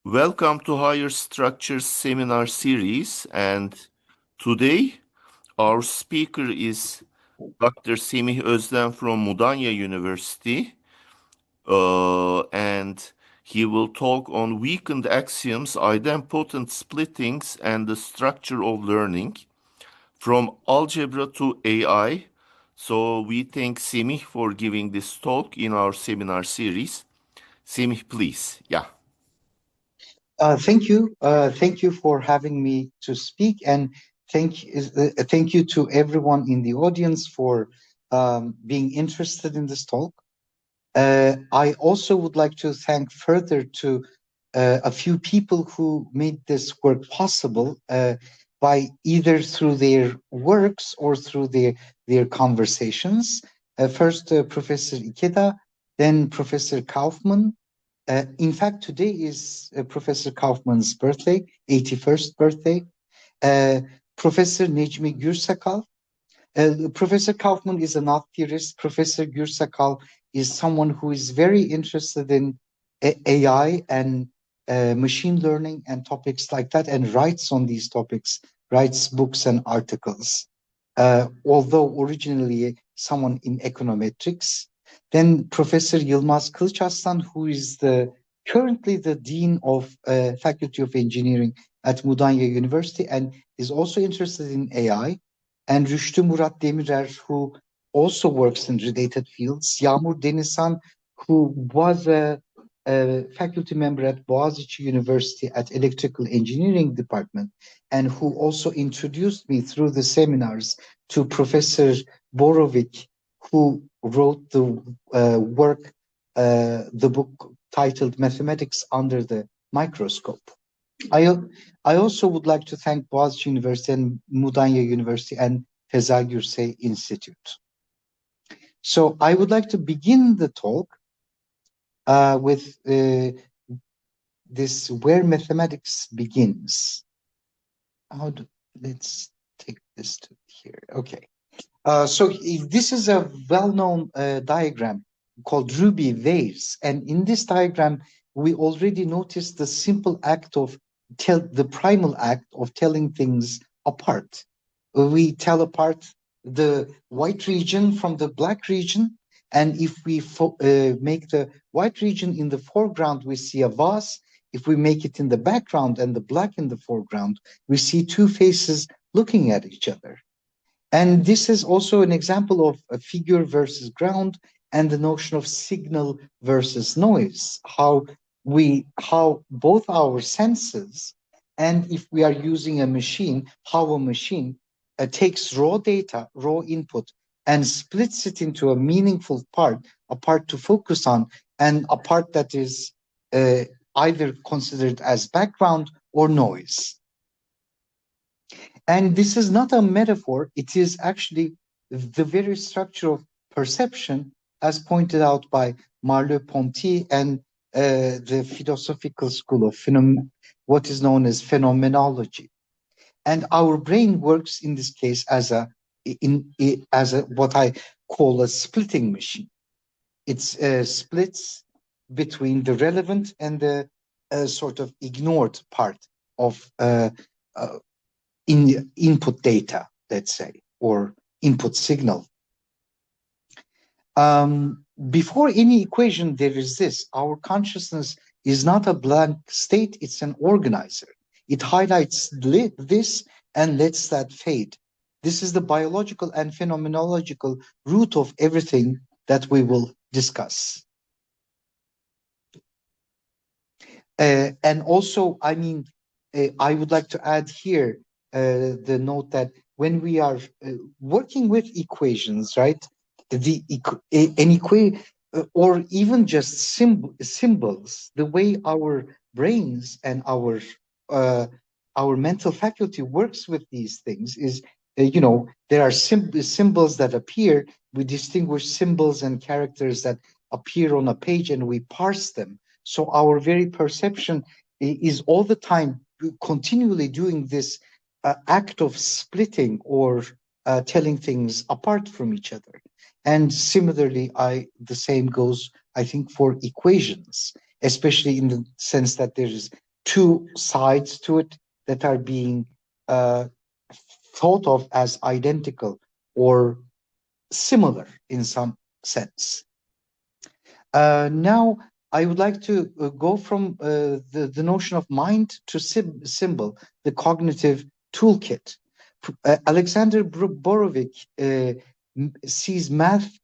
Welcome to Higher Structures seminar series, and today our speaker is Dr. Semih Özlem from Mudanya University, and he will talk on weakened axioms, idempotent splittings, and the structure of learning from algebra to AI. So we thank Semih for giving this talk in our seminar series. Semih, please. Yeah. Thank you. Thank you for having me to speak, and thank you to everyone in the audience for being interested in this talk. I also would like to thank further to a few people who made this work possible by either through their works or through their conversations. First, Professor Ikeda, then Professor Kaufman. In fact, today is Professor Kaufman's birthday, 81st birthday. Professor Necmi Gürsakal. Professor Kaufman is an art theorist. Professor Gürsakal is someone who is very interested in AI and machine learning and topics like that, and writes on these topics, writes books and articles. Although originally someone in econometrics. Then Professor Yılmaz Kılıçarslan, who is currently the Dean of Faculty of Engineering at Mudanya University and is also interested in AI. And Rüştü Murat Demirer, who also works in related fields. Yağmur Denizhan, who was a faculty member at Boğaziçi University at Electrical Engineering Department, and who also introduced me through the seminars to Professor Borovic, who wrote the book titled Mathematics Under the Microscope. I also would like to thank Boğaziçi University and Mudanya University and Feza Gürsey Institute. So I would like to begin the talk with this where mathematics begins. Let's take this to here. Okay. So this is a well-known diagram called Ruby waves. And in this diagram, we already noticed the simple act of the primal act of telling things apart. We tell apart the white region from the black region. And if we make the white region in the foreground, we see a vase. If we make it in the background and the black in the foreground, we see two faces looking at each other. And this is also an example of a figure versus ground and the notion of signal versus noise, how both our senses, and if we are using a machine, how a machine takes raw data, raw input, and splits it into a meaningful part, a part to focus on, and a part that is either considered as background or noise. And this is not a metaphor, it is actually the very structure of perception, as pointed out by Merleau-Ponty and the philosophical school of what is known as phenomenology. And our brain works in this case as a what I call a splitting machine. It splits between the relevant and the sort of ignored part of in input data, let's say, or input signal. Before any equation, there is this. Our consciousness is not a blank state, it's an organizer. It highlights this and lets that fade. This is the biological and phenomenological root of everything that we will discuss. And also, I mean, I would like to add here the note that when we are working with equations, right, or even just symbols, the way our brains and our mental faculty works with these things is, there are symbols that appear. We distinguish symbols and characters that appear on a page, and we parse them. So our very perception is all the time continually doing this act of splitting or telling things apart from each other. And similarly, the same goes I think, for equations, especially in the sense that there is two sides to it that are being thought of as identical or similar in some sense. Now, I would like to go from the notion of mind to symbol, the cognitive toolkit. Alexander Borovik sees math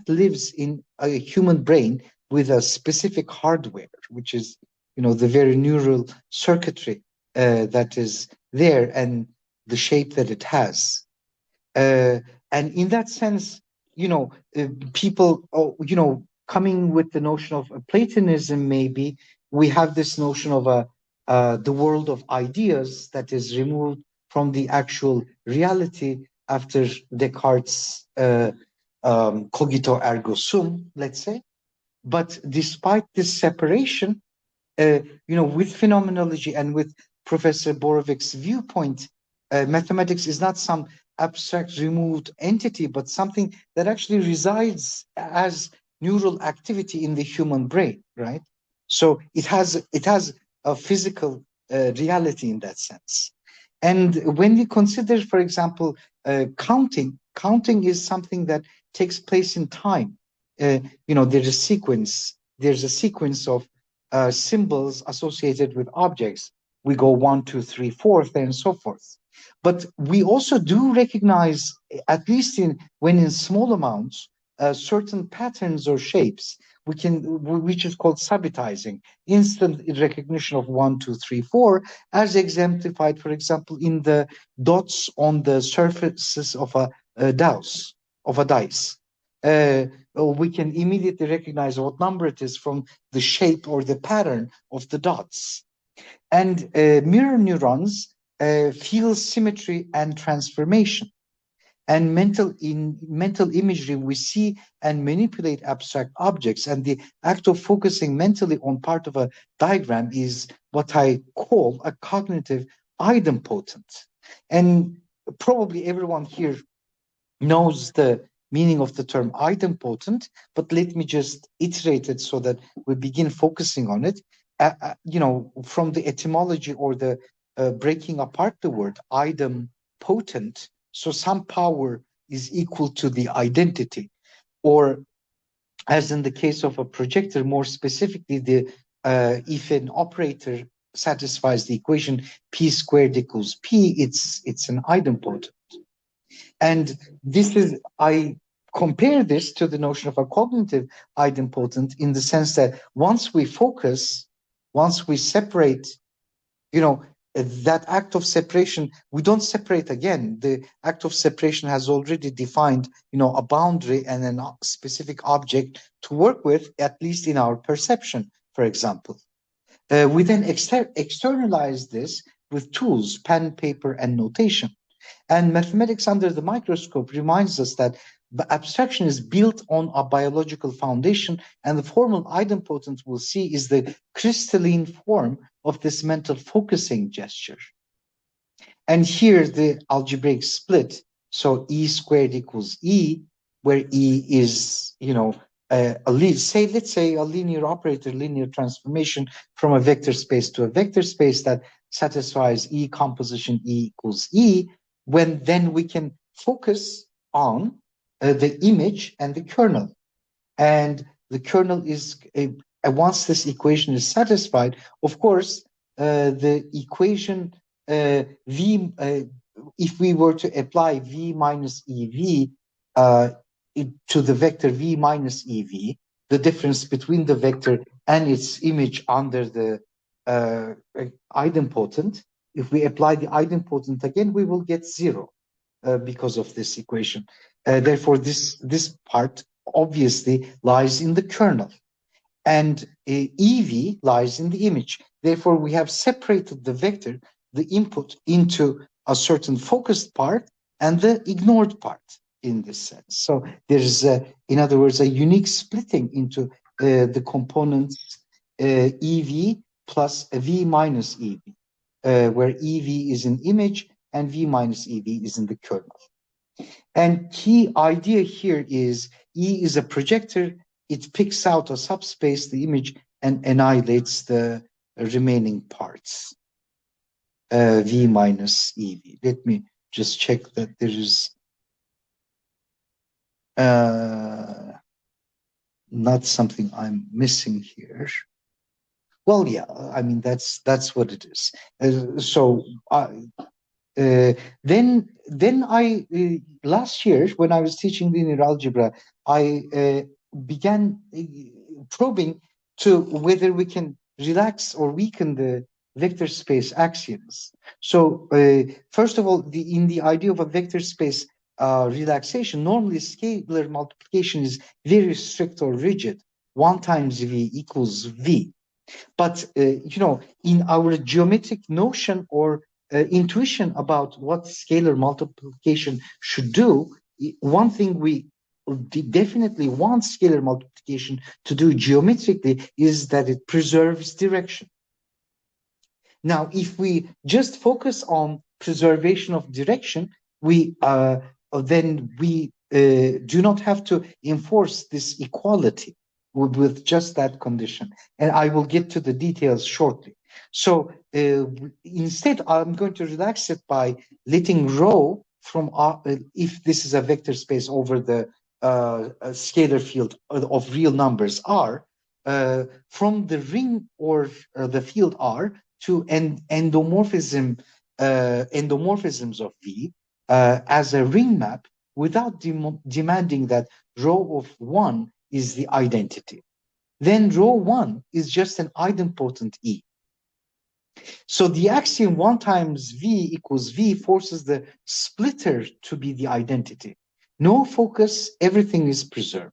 lives in a human brain with a specific hardware, which is, the very neural circuitry that is there and the shape that it has. And in that sense, people, coming with the notion of Platonism, maybe we have this notion of the world of ideas that is removed from the actual reality after Descartes' cogito ergo sum, let's say. But despite this separation, with phenomenology and with Professor Borovik's viewpoint, mathematics is not some abstract removed entity, but something that actually resides as neural activity in the human brain, right? So it has a physical reality in that sense. And when we consider, for example, counting is something that takes place in time. There's a sequence of symbols associated with objects. We go 1, 2, 3, 4, and so forth. But we also do recognize, at least when in small amounts, certain patterns or shapes, which is called subitizing, instant recognition of 1, 2, 3, 4, as exemplified, for example, in the dots on the surfaces of a dice. We can immediately recognize what number it is from the shape or the pattern of the dots. And mirror neurons feel symmetry and transformation. And mental imagery, we see and manipulate abstract objects. And the act of focusing mentally on part of a diagram is what I call a cognitive idempotent. And probably everyone here knows the meaning of the term idempotent, but let me just iterate it so that we begin focusing on it. From the etymology or the breaking apart the word idempotent, so some power is equal to the identity, or as in the case of a projector, more specifically, if an operator satisfies the equation p squared equals p, it's an idempotent. And I compare this to the notion of a cognitive idempotent in the sense that once we focus, once we separate, that act of separation, we don't separate again. The act of separation has already defined, a boundary and a specific object to work with, at least in our perception, for example. We then externalize this with tools, pen, paper, and notation. And mathematics under the microscope reminds us that the abstraction is built on a biological foundation, and the formal idempotent we'll see is the crystalline form of this mental focusing gesture. And here the algebraic split, so E squared equals E, where E is, let's say a linear operator, linear transformation from a vector space to a vector space that satisfies E composition E equals E, when then we can focus on the image and the kernel. And the kernel is, once this equation is satisfied, of course, the equation V, if we were to apply V minus EV to the vector V minus EV, the difference between the vector and its image under the idempotent, if we apply the idempotent again, we will get 0 because of this equation. Therefore, this part obviously lies in the kernel, and EV lies in the image. Therefore, we have separated the vector, the input, into a certain focused part and the ignored part in this sense. So there is, in other words, a unique splitting into the components EV plus V minus EV. Where EV is in image and V minus EV is in the kernel. And key idea here is E is a projector it picks out a subspace, the image, and annihilates the remaining parts. V minus EV. Let me just check that there is not something I'm missing here. Well, yeah, I mean that's what it is. Then I last year when I was teaching linear algebra, I began probing to whether we can relax or weaken the vector space axioms. So first of all, in the idea of a vector space relaxation, normally scalar multiplication is very strict or rigid. 1 times V equals V. But in our geometric notion or intuition about what scalar multiplication should do, one thing we definitely want scalar multiplication to do geometrically is that it preserves direction. Now, if we just focus on preservation of direction, then we do not have to enforce this equality with just that condition. And I will get to the details shortly. So instead, I'm going to relax it by letting rho from if this is a vector space over the scalar field of real numbers R, from the ring or the field R to endomorphisms of V as a ring map without demanding that rho of 1 is the identity. Then rho 1 is just an idempotent E. So the axiom 1 times V equals V forces the splitter to be the identity. No focus, everything is preserved.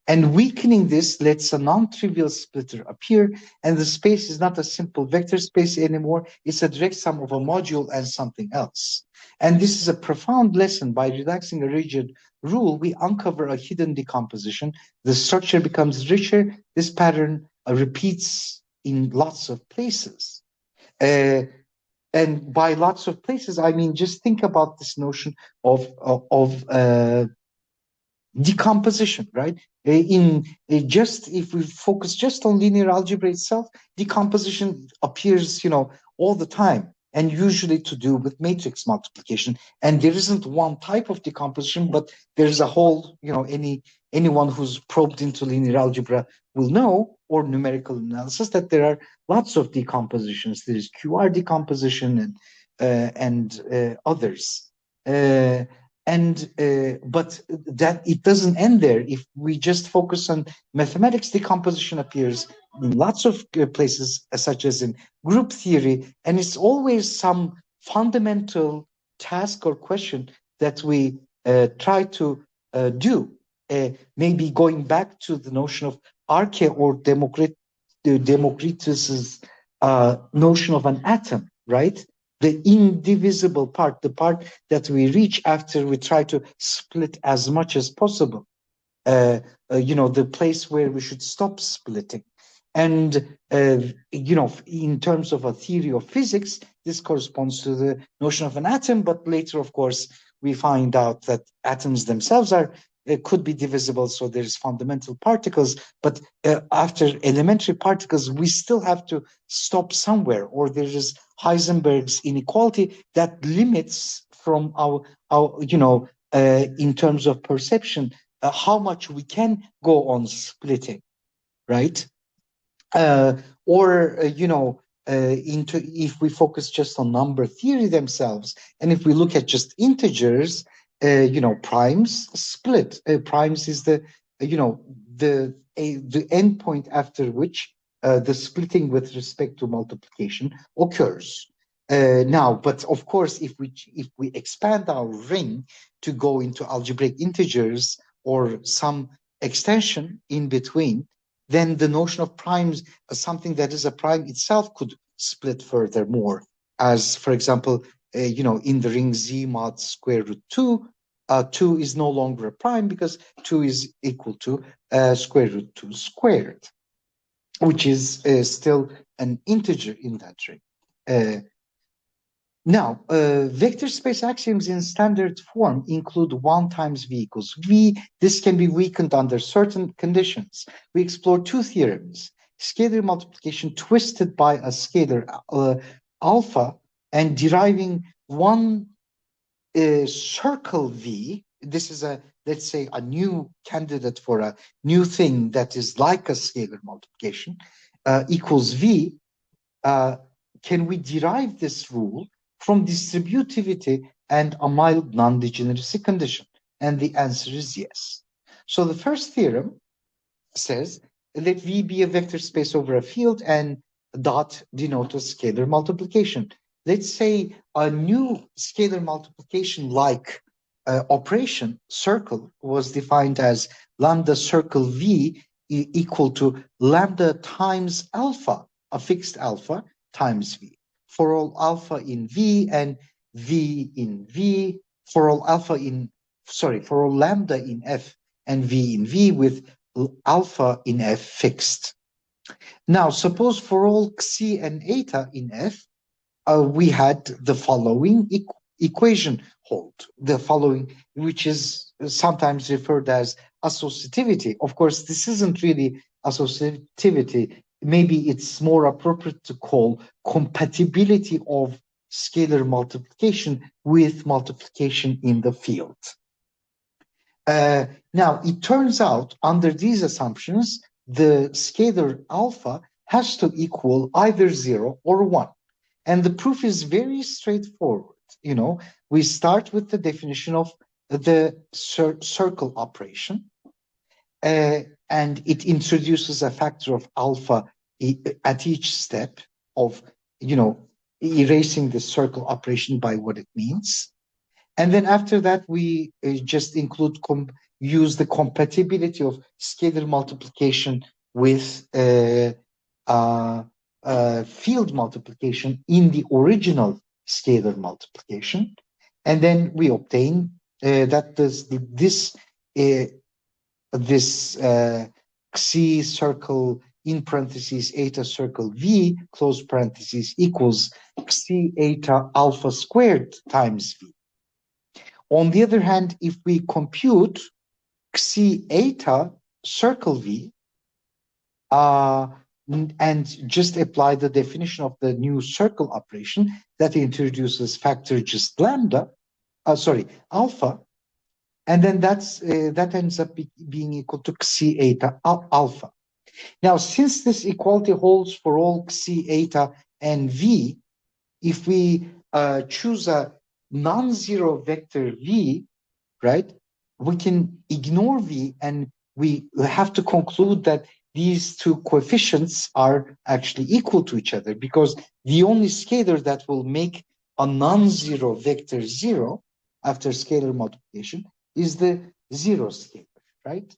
And weakening this lets a non-trivial splitter appear, and the space is not a simple vector space anymore. It's a direct sum of a module and something else. And this is a profound lesson. By relaxing a rigid rule, we uncover a hidden decomposition. The structure becomes richer. This pattern repeats in lots of places. And by lots of places, I mean, just think about this notion of decomposition, right? If we focus just on linear algebra itself, decomposition appears, all the time, and usually to do with matrix multiplication. And there isn't one type of decomposition, but there's a whole, anyone who's probed into linear algebra will know, or numerical analysis, that there are lots of decompositions. There is QR decomposition and others. But that it doesn't end there. If we just focus on mathematics, decomposition appears in lots of places, such as in group theory, and it's always some fundamental task or question that we try to do. Maybe going back to the notion of arche or Democritus's notion of an atom, right? The indivisible part, the part that we reach after we try to split as much as possible, the place where we should stop splitting. And, in terms of a theory of physics, this corresponds to the notion of an atom, but later, of course, we find out that atoms themselves could be divisible, so there's fundamental particles, but after elementary particles, we still have to stop somewhere, or there is Heisenberg's inequality that limits from our in terms of perception, how much we can go on splitting, right? If we focus just on number theory themselves, and if we look at just integers, primes split. Primes is the endpoint after which the splitting with respect to multiplication occurs. But of course, if we expand our ring to go into algebraic integers or some extension in between, then the notion of primes, something that is a prime itself, could split furthermore. As, for example, in the ring Z mod square root 2, 2 is no longer a prime because 2 is equal to square root 2 squared, which is still an integer in that ring. Now, vector space axioms in standard form include 1 times v equals v. This can be weakened under certain conditions. We explore two theorems: scalar multiplication twisted by a scalar alpha and deriving one circle v. This is a, let's say, a new candidate for a new thing that is like a scalar multiplication equals v. Can we derive this rule from distributivity and a mild non-degeneracy condition? And the answer is yes. So the first theorem says, let V be a vector space over a field and dot denote a scalar multiplication. Let's say a new scalar multiplication like operation circle was defined as lambda circle V equal to lambda times alpha, a fixed alpha, times V. For all alpha in V and V in V, for all alpha in, sorry, for all lambda in F and V in V with alpha in F fixed. Now, suppose for all xi and eta in F, we had the following equation hold, the following, which is sometimes referred as associativity. Of course, this isn't really associativity. Maybe it's more appropriate to call compatibility of scalar multiplication with multiplication in the field. Now, it turns out under these assumptions, the scalar alpha has to equal either 0 or 1. And the proof is very straightforward. You know, we start with the definition of the circle operation, and it introduces a factor of alpha at each step of, you know, erasing the circle operation by what it means. And then after that, we just include, use the compatibility of scalar multiplication with field multiplication in the original scalar multiplication. And then we obtain that this xi circle in parentheses eta circle v close parentheses equals xi eta alpha squared times v. On the other hand, if we compute xi eta circle v and just apply the definition of the new circle operation that introduces factor just lambda, alpha, and then that ends up being equal to xi eta alpha. Now, since this equality holds for all xi eta and v, if we choose a non-zero vector v, right, we can ignore v and we have to conclude that these two coefficients are actually equal to each other, because the only scalar that will make a non-zero vector 0 after scalar multiplication is the 0 scalar, right?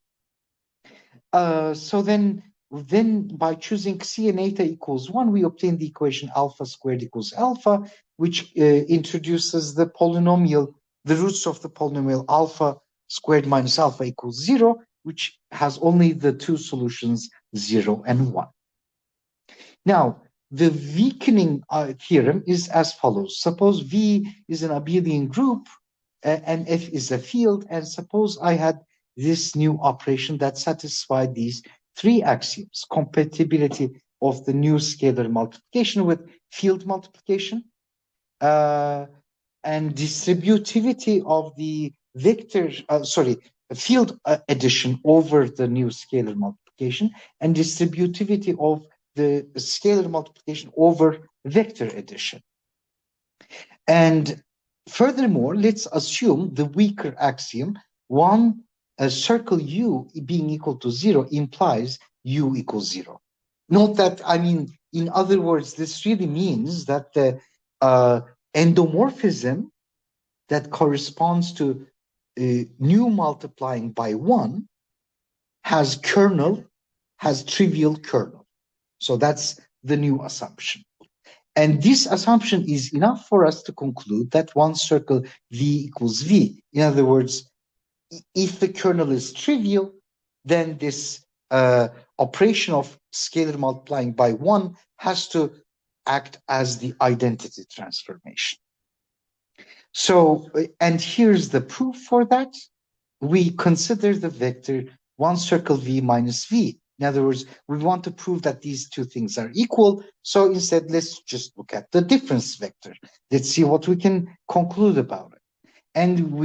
So then by choosing xi and eta equals 1, we obtain the equation alpha squared equals alpha, which introduces the polynomial, the roots of the polynomial alpha squared minus alpha equals 0, which has only the two solutions 0 and 1. Now, the weakening theorem is as follows. Suppose V is an abelian group and F is a field, and suppose I had this new operation that satisfied these three axioms: compatibility of the new scalar multiplication with field multiplication, and distributivity of the vector, field addition over the new scalar multiplication, and distributivity of the scalar multiplication over vector addition. And furthermore, let's assume the weaker axiom, a circle U being equal to 0 implies U equals 0. Note that, I mean, in other words, this really means that the endomorphism that corresponds to nu multiplying by 1 has trivial kernel. So that's the new assumption. And this assumption is enough for us to conclude that one circle V equals V. In other words, if the kernel is trivial, then this operation of scalar multiplying by 1 has to act as the identity transformation. So, and here's the proof for that. We consider the vector 1 circle v minus v. In other words, we want to prove that these two things are equal. So instead, let's just look at the difference vector. Let's see what we can conclude about it. And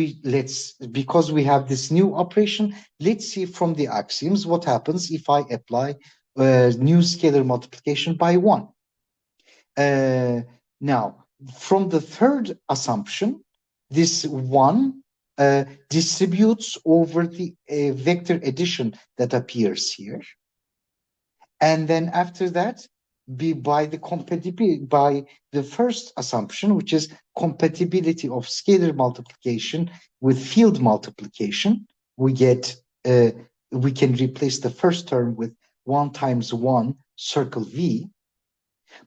because we have this new operation, let's see from the axioms what happens if I apply new scalar multiplication by 1. Now, from the third assumption, this 1 distributes over the vector addition that appears here. And then after that, by the first assumption, which is compatibility of scalar multiplication with field multiplication, we can replace the first term with 1 times 1 circle v,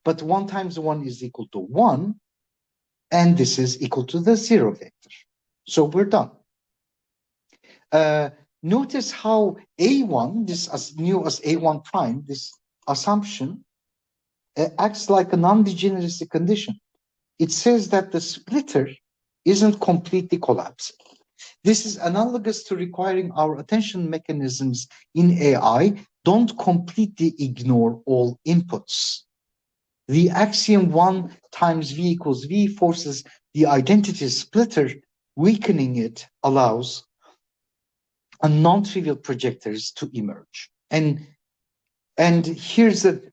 but 1 times 1 is equal to 1, and this is equal to the 0 vector. So we're done. Notice how A1, this as new as A1 prime, this assumption acts like a non-degeneracy condition. It says that the splitter isn't completely collapsing. This is analogous to requiring our attention mechanisms in AI don't completely ignore all inputs. The axiom 1 times v equals v forces the identity splitter. Weakening it allows a non-trivial projectors to emerge. And here's an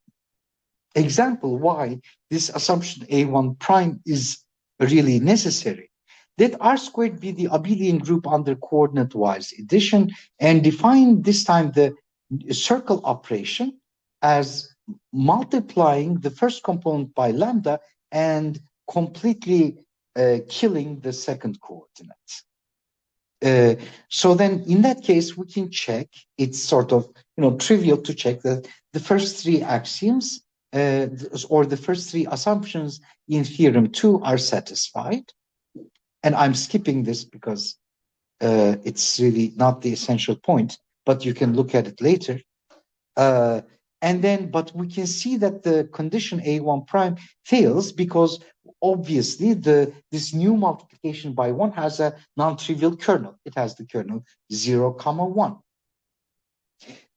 example why this assumption A1 prime is really necessary. Let R squared be the abelian group under coordinate-wise addition, and define this time the circle operation as multiplying the first component by lambda and completely killing the second coordinate. So then in that case, we can check, it's sort of trivial to check that the first three axioms or the first three assumptions in theorem 2 are satisfied. And I'm skipping this because it's really not the essential point, but you can look at it later. But we can see that the condition A1 prime fails because obviously this new multiplication by 1 has a non-trivial kernel. It has the kernel 0, 1.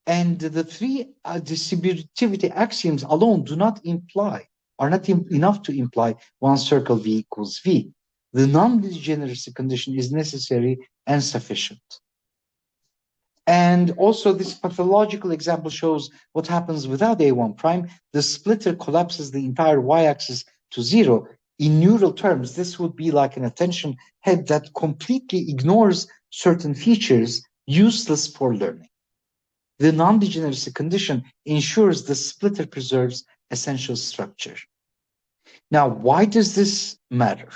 And the three distributivity axioms alone are not enough to imply 1 circle v equals v. The non-degeneracy condition is necessary and sufficient. And also this pathological example shows what happens without A1 prime. The splitter collapses the entire y-axis to 0. In neural terms, this would be like an attention head that completely ignores certain features useless for learning. The non-degeneracy condition ensures the splitter preserves essential structure. Now, why does this matter?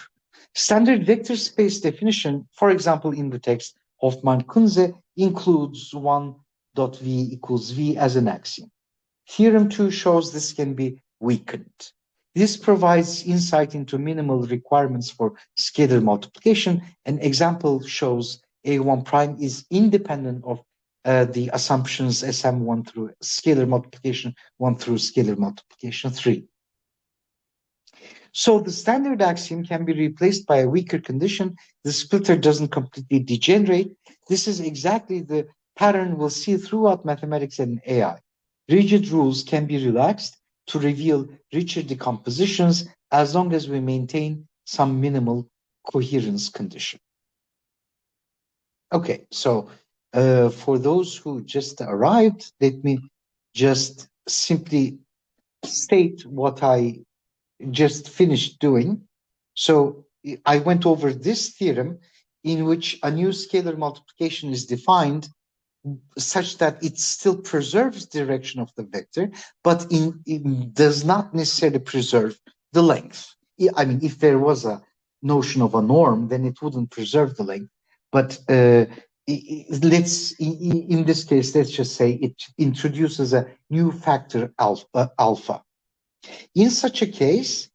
Standard vector space definition, for example, in the text Hoffmann-Kunze, includes 1.v equals v as an axiom. Theorem 2 shows this can be weakened. This provides insight into minimal requirements for scalar multiplication. An example shows A1 prime is independent of the assumptions SM1 through scalar multiplication 1 through scalar multiplication 3. So the standard axiom can be replaced by a weaker condition. The splitter doesn't completely degenerate. This is exactly the pattern we'll see throughout mathematics and AI. Rigid rules can be relaxed to reveal richer decompositions as long as we maintain some minimal coherence condition. Okay, so for those who just arrived, let me just simply state what I just finished doing. So I went over this theorem in which a new scalar multiplication is defined such that it still preserves the direction of the vector, but it does not necessarily preserve the length. I mean, if there was a notion of a norm, then it wouldn't preserve the length. But in this case, let's just say it introduces a new factor alpha. In such a case,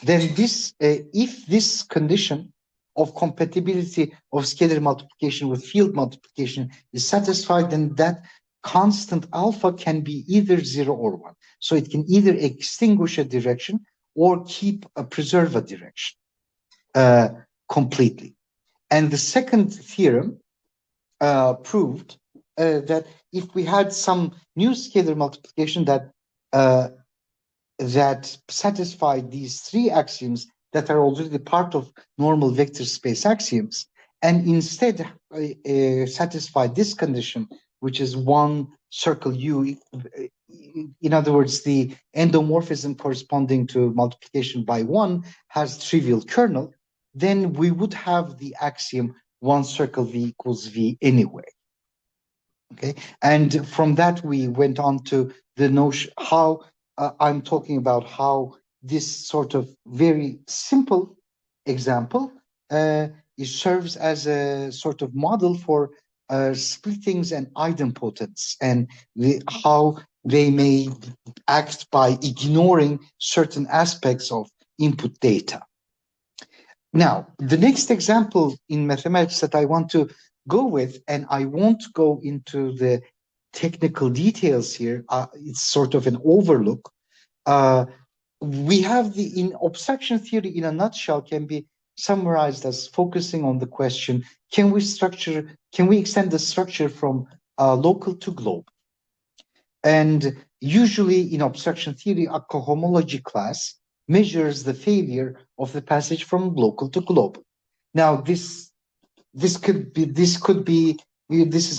then if this condition of compatibility of scalar multiplication with field multiplication is satisfied, then that constant alpha can be either 0 or 1. So it can either extinguish a direction or preserve a direction. completely. And the second theorem proved that if we had some new scalar multiplication that satisfied these three axioms that are already part of normal vector space axioms, and instead satisfy this condition, which is one circle U, in other words, the endomorphism corresponding to multiplication by one has trivial kernel, then we would have the axiom one circle V equals V anyway. Okay, and from that we went on to the notion how I'm talking about how this sort of very simple example it serves as a sort of model for splittings and idempotents and how they may act by ignoring certain aspects of input data. Now, the next example in mathematics that I want to go with, and I won't go into the technical details here, it's sort of an overlook. We have in abstraction theory in a nutshell can be summarized as focusing on the question, can we extend the structure from local to globe? And usually in abstraction theory, a cohomology class measures the failure of the passage from local to global. Now, this is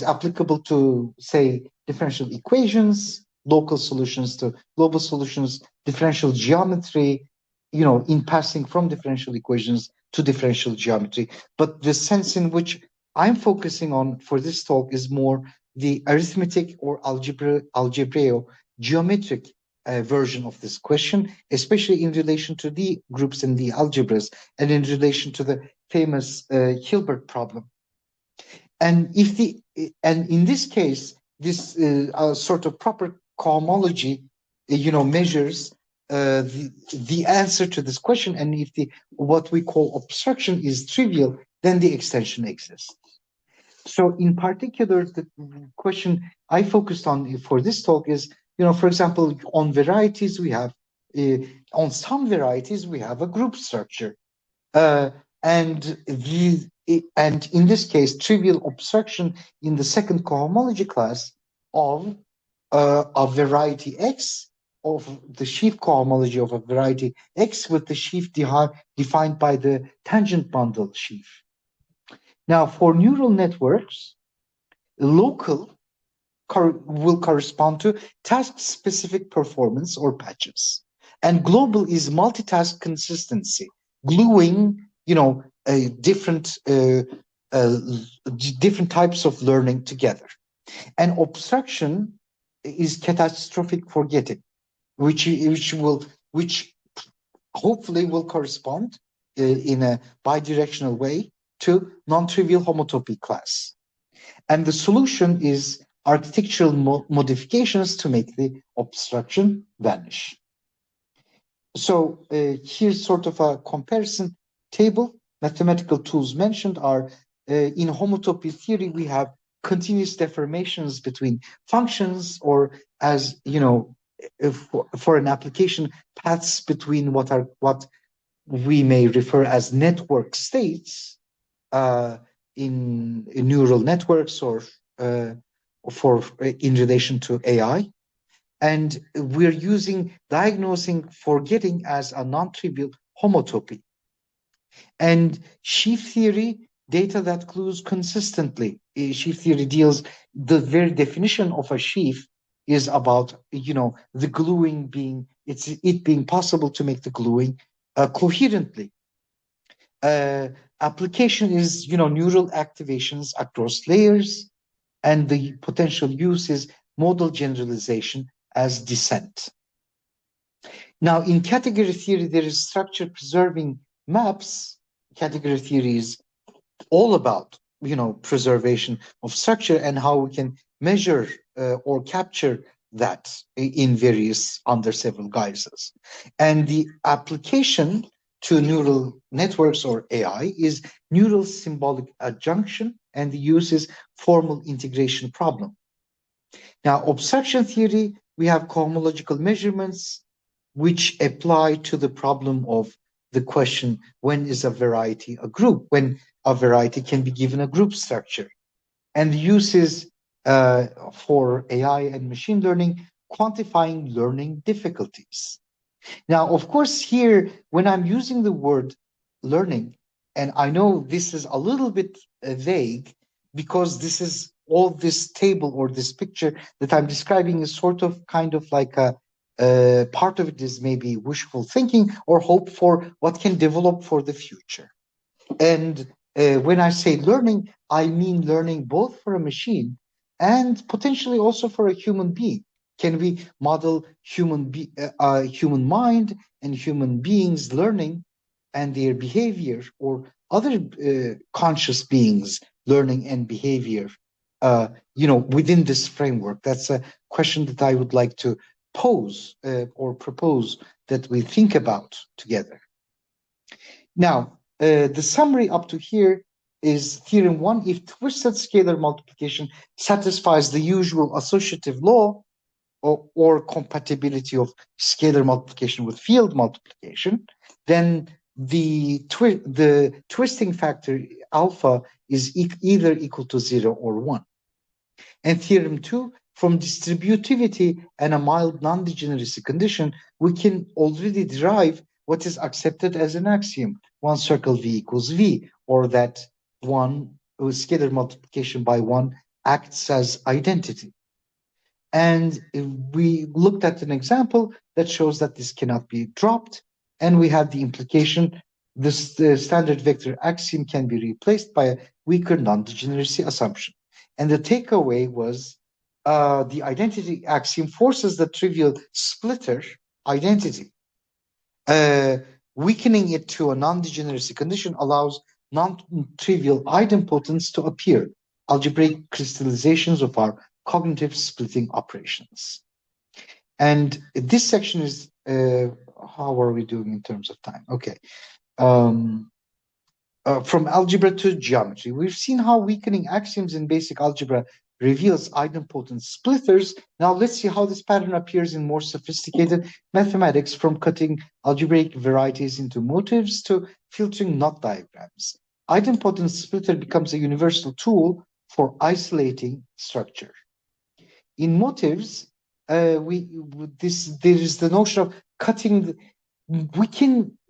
applicable to, say, differential equations, local solutions to global solutions, differential geometry, in passing from differential equations to differential geometry. But the sense in which I'm focusing on for this talk is more the arithmetic or algebraic geometric version of this question, especially in relation to the groups and the algebras, and in relation to the famous Hilbert problem. And in this case, this sort of proper cohomology, measures the answer to this question. And if what we call obstruction is trivial, then the extension exists. So in particular, the question I focused on for this talk is, for example, on varieties, we have, on some varieties, we have a group structure. And in this case, trivial obstruction in the second cohomology class of a variety X, of the sheaf cohomology of a variety X with the sheaf defined by the tangent bundle sheaf. Now, for neural networks, local will correspond to task-specific performance or patches. And global is multitask consistency, gluing, different types of learning together. And obstruction is catastrophic forgetting, which hopefully will correspond in a bidirectional way to non-trivial homotopy class. And the solution is architectural modifications to make the obstruction vanish. So here's sort of a comparison table. Mathematical tools mentioned are, in homotopy theory, we have continuous deformations between functions, or as, for an application, paths between what we may refer as network states in neural networks or in relation to AI. And we're diagnosing forgetting as a non-trivial homotopy. And sheaf theory, data that glues consistently. Sheaf theory the very definition of a sheaf is about, the gluing being possible to make the gluing coherently. Application is, neural activations across layers, and the potential use is model generalization as descent. Now, in category theory, there is structure preserving maps. Category theory is all about, preservation of structure and how we can measure or capture that under several guises. And the application to neural networks or AI is neural symbolic adjunction, and the use is formal integration problem. Now, obstruction theory, we have cohomological measurements which apply to the problem of the question, when is a variety a group? When a variety can be given a group structure. And the uses for AI and machine learning, quantifying learning difficulties. Now, of course, here, when I'm using the word learning, and I know this is a little bit vague because this is all this table or this picture that I'm describing is sort of kind of like a part of it is maybe wishful thinking or hope for what can develop for the future. And when I say learning, I mean learning both for a machine and potentially also for a human being. Can we model human mind and human beings learning and their behavior, or other conscious beings learning and behavior, within this framework? That's a question that I would like to pose or propose that we think about together. Now, the summary up to here is theorem one. If twisted scalar multiplication satisfies the usual associative law or compatibility of scalar multiplication with field multiplication, then the twisting factor alpha is either equal to 0 or 1. And theorem two, from distributivity and a mild non-degeneracy condition, we can already derive what is accepted as an axiom: one circle V equals V, or that one scalar multiplication by one acts as identity. And we looked at an example that shows that this cannot be dropped, and we had the implication this standard vector axiom can be replaced by a weaker non-degeneracy assumption. And the takeaway was the identity axiom forces the trivial splitter identity. Weakening it to a non-degeneracy condition allows non-trivial idempotents to appear, algebraic crystallizations of our cognitive splitting operations. And this section is, how are we doing in terms of time? Okay. From algebra to geometry, we've seen how weakening axioms in basic algebra reveals idempotent splitters. Now let's see how this pattern appears in more sophisticated mathematics, from cutting algebraic varieties into motifs to filtering knot diagrams. Idempotent splitter becomes a universal tool for isolating structure. In motifs, there is the notion of cutting.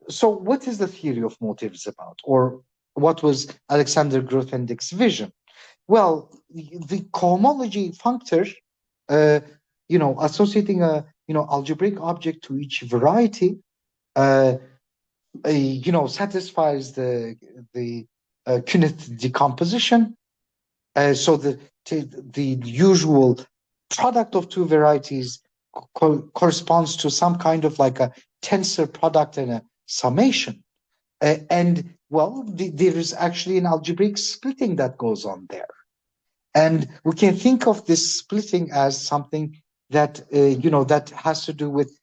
So what is the theory of motives about, or what was Alexander Grothendieck's vision? Well, the cohomology functor, associating a algebraic object to each variety, satisfies the Kunneth decomposition. So the usual product of two varieties corresponds to some kind of like a tensor product and a summation. And well, there is actually an algebraic splitting that goes on there. And we can think of this splitting as something that, that has to do with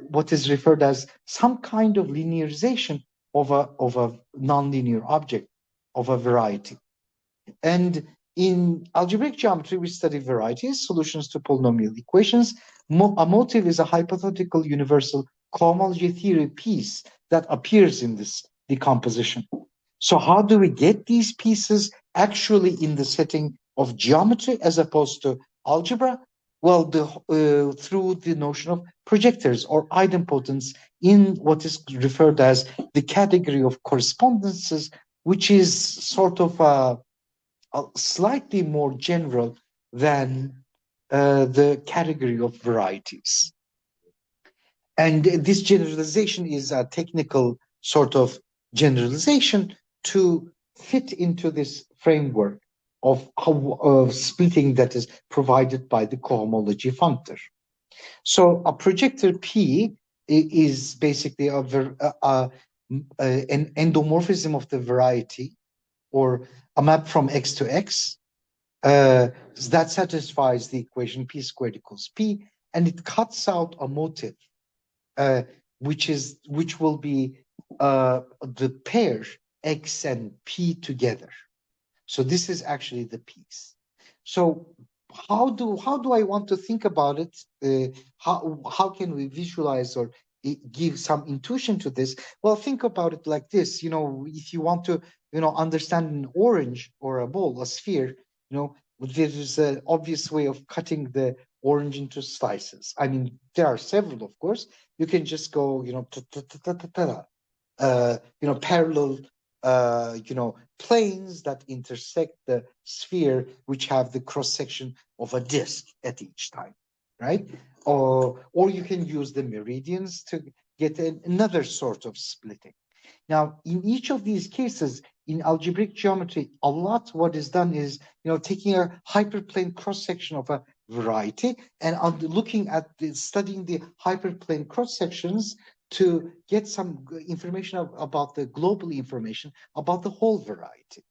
what is referred as some kind of linearization of a nonlinear object of a variety. And in algebraic geometry, we study varieties, solutions to polynomial equations. A motive is a hypothetical universal cohomology theory piece that appears in this decomposition. So how do we get these pieces actually in the setting of geometry as opposed to algebra? Well, through the notion of projectors or idempotents in what is referred as the category of correspondences, which is sort of slightly more general than the category of varieties. And this generalization is a technical sort of generalization to fit into this framework of splitting that is provided by the cohomology functor. So a projector P is basically an endomorphism of the variety, or a map from X to X that satisfies the equation P squared equals P, and it cuts out a motive, which will be the pair X and P together. So this is actually the piece. So how do I want to think about it? How can we visualize or give some intuition to this, well, think about it like this. If you want to, understand an orange or a ball, a sphere, there is an obvious way of cutting the orange into slices. I mean, there are several, of course. You can just go, parallel, planes that intersect the sphere, which have the cross section of a disk at each time, right? Or you can use the meridians to get another sort of splitting. Now, in each of these cases, in algebraic geometry, a lot what is done is, taking a hyperplane cross-section of a variety and looking at studying the hyperplane cross-sections to get some information about the global information about the whole variety.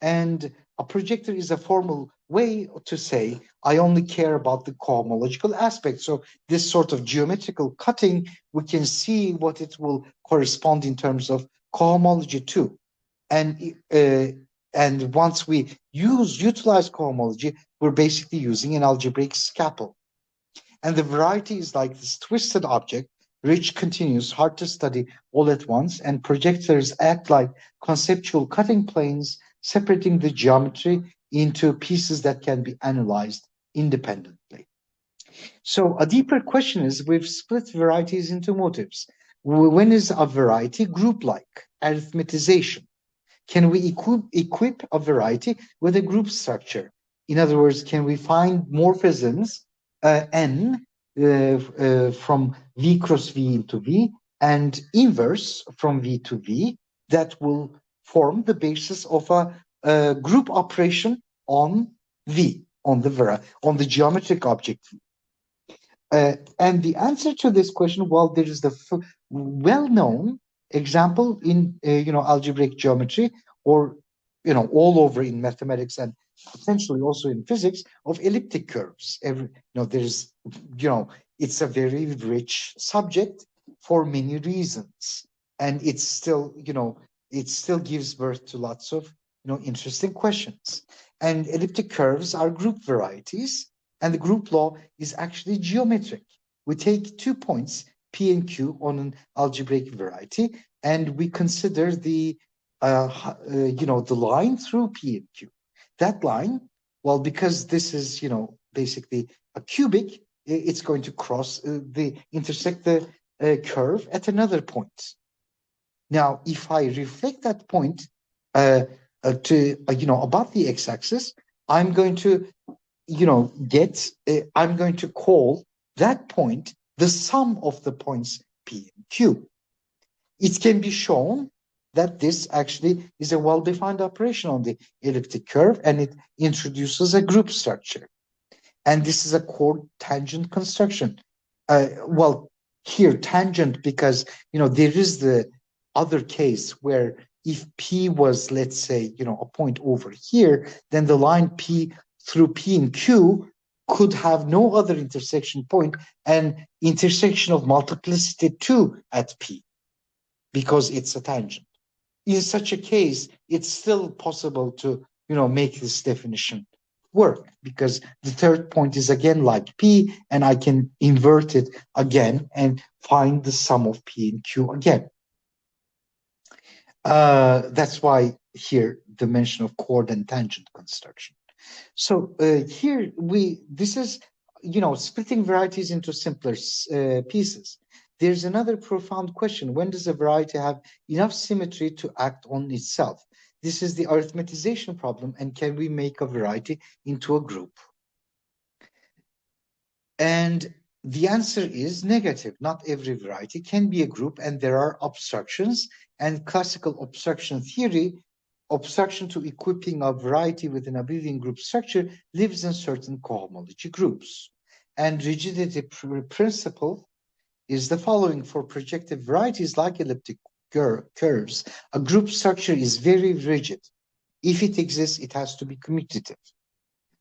And a projector is a formal way to say, I only care about the cohomological aspect. So this sort of geometrical cutting, we can see what it will correspond in terms of cohomology too. And once we utilize cohomology, we're basically using an algebraic scalpel. And the variety is like this twisted object, rich, continuous, hard to study all at once, and projectors act like conceptual cutting planes, separating the geometry into pieces that can be analyzed independently. So a deeper question is, we've split varieties into motifs. When is a variety group-like? Arithmetization. Can we equip a variety with a group structure? In other words, can we find morphisms, n, from V cross V into V, and inverse from V to V, that will form the basis of a group operation on V, on the geometric object V? And the answer to this question, well, there is the well-known example in algebraic geometry, or all over in mathematics and potentially also in physics, of elliptic curves. There's it's a very rich subject for many reasons, and it still gives birth to lots of interesting questions. And elliptic curves are group varieties, and the group law is actually geometric. We take 2 points, P and Q, on an algebraic variety, and we consider the line through P and Q. That line, well, because this is basically a cubic, it's going to intersect the curve at another point. Now, if I reflect that point above the x-axis, I'm going to I'm going to call that point the sum of the points P and Q. It can be shown that this actually is a well-defined operation on the elliptic curve, and it introduces a group structure. And this is a chord-tangent construction. Well, here, tangent, because there is the other case where if P was, let's say, a point over here, then the line P through P and Q could have no other intersection point, and intersection of multiplicity 2 at P, because it's a tangent. In such a case, it's still possible to make this definition work, because the third point is again like P, and I can invert it again and find the sum of P and Q again. That's why here the mention of chord and tangent construction. So here this is splitting varieties into simpler pieces. There's another profound question: when does a variety have enough symmetry to act on itself? This is the arithmetization problem, and can we make a variety into a group? And the answer is negative. Not every variety can be a group, and there are obstructions. And classical obstruction theory, obstruction to equipping a variety with an abelian group structure, lives in certain cohomology groups. And rigidity principle is the following: for projective varieties like elliptic curves, a group structure is very rigid. If it exists, it has to be commutative.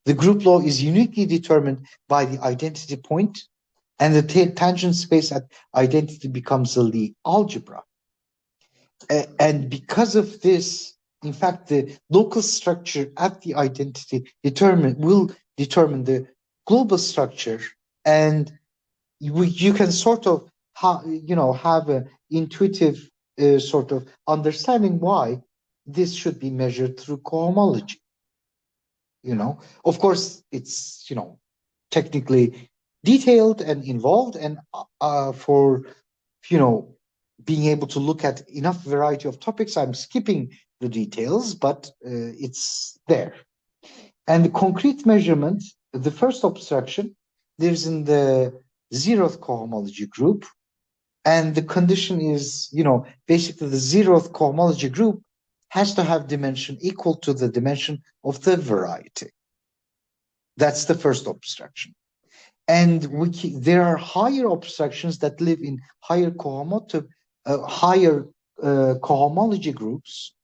The group law is uniquely determined by the identity point, and the tangent space at identity becomes the Lie algebra. And because of this, in fact, the local structure at the identity will determine the global structure, and you can sort of have an intuitive sort of understanding why this should be measured through cohomology. Of course, it's technically detailed and involved, and for being able to look at enough variety of topics, I'm skipping the details, but it's there. And the concrete measurement, the first obstruction, lives in the zeroth cohomology group. And the condition is, basically the zeroth cohomology group has to have dimension equal to the dimension of the variety. That's the first obstruction. And there are higher obstructions that live in higher cohomology groups.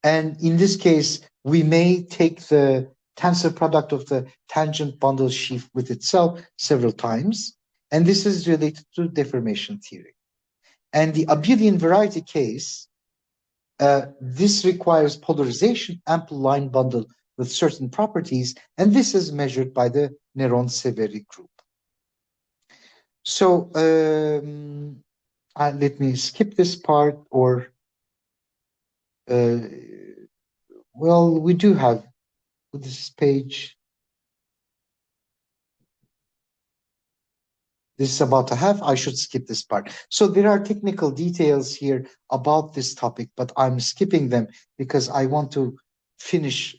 And in this case, we may take the tensor product of the tangent bundle sheaf with itself several times. And this is related to deformation theory. And the abelian variety case, this requires polarization, ample line bundle with certain properties, and this is measured by the Néron-Severi group. So let me skip this part, or well, we do have this page. This is about to have. I should skip this part. So there are technical details here about this topic, but I'm skipping them because I want to finish,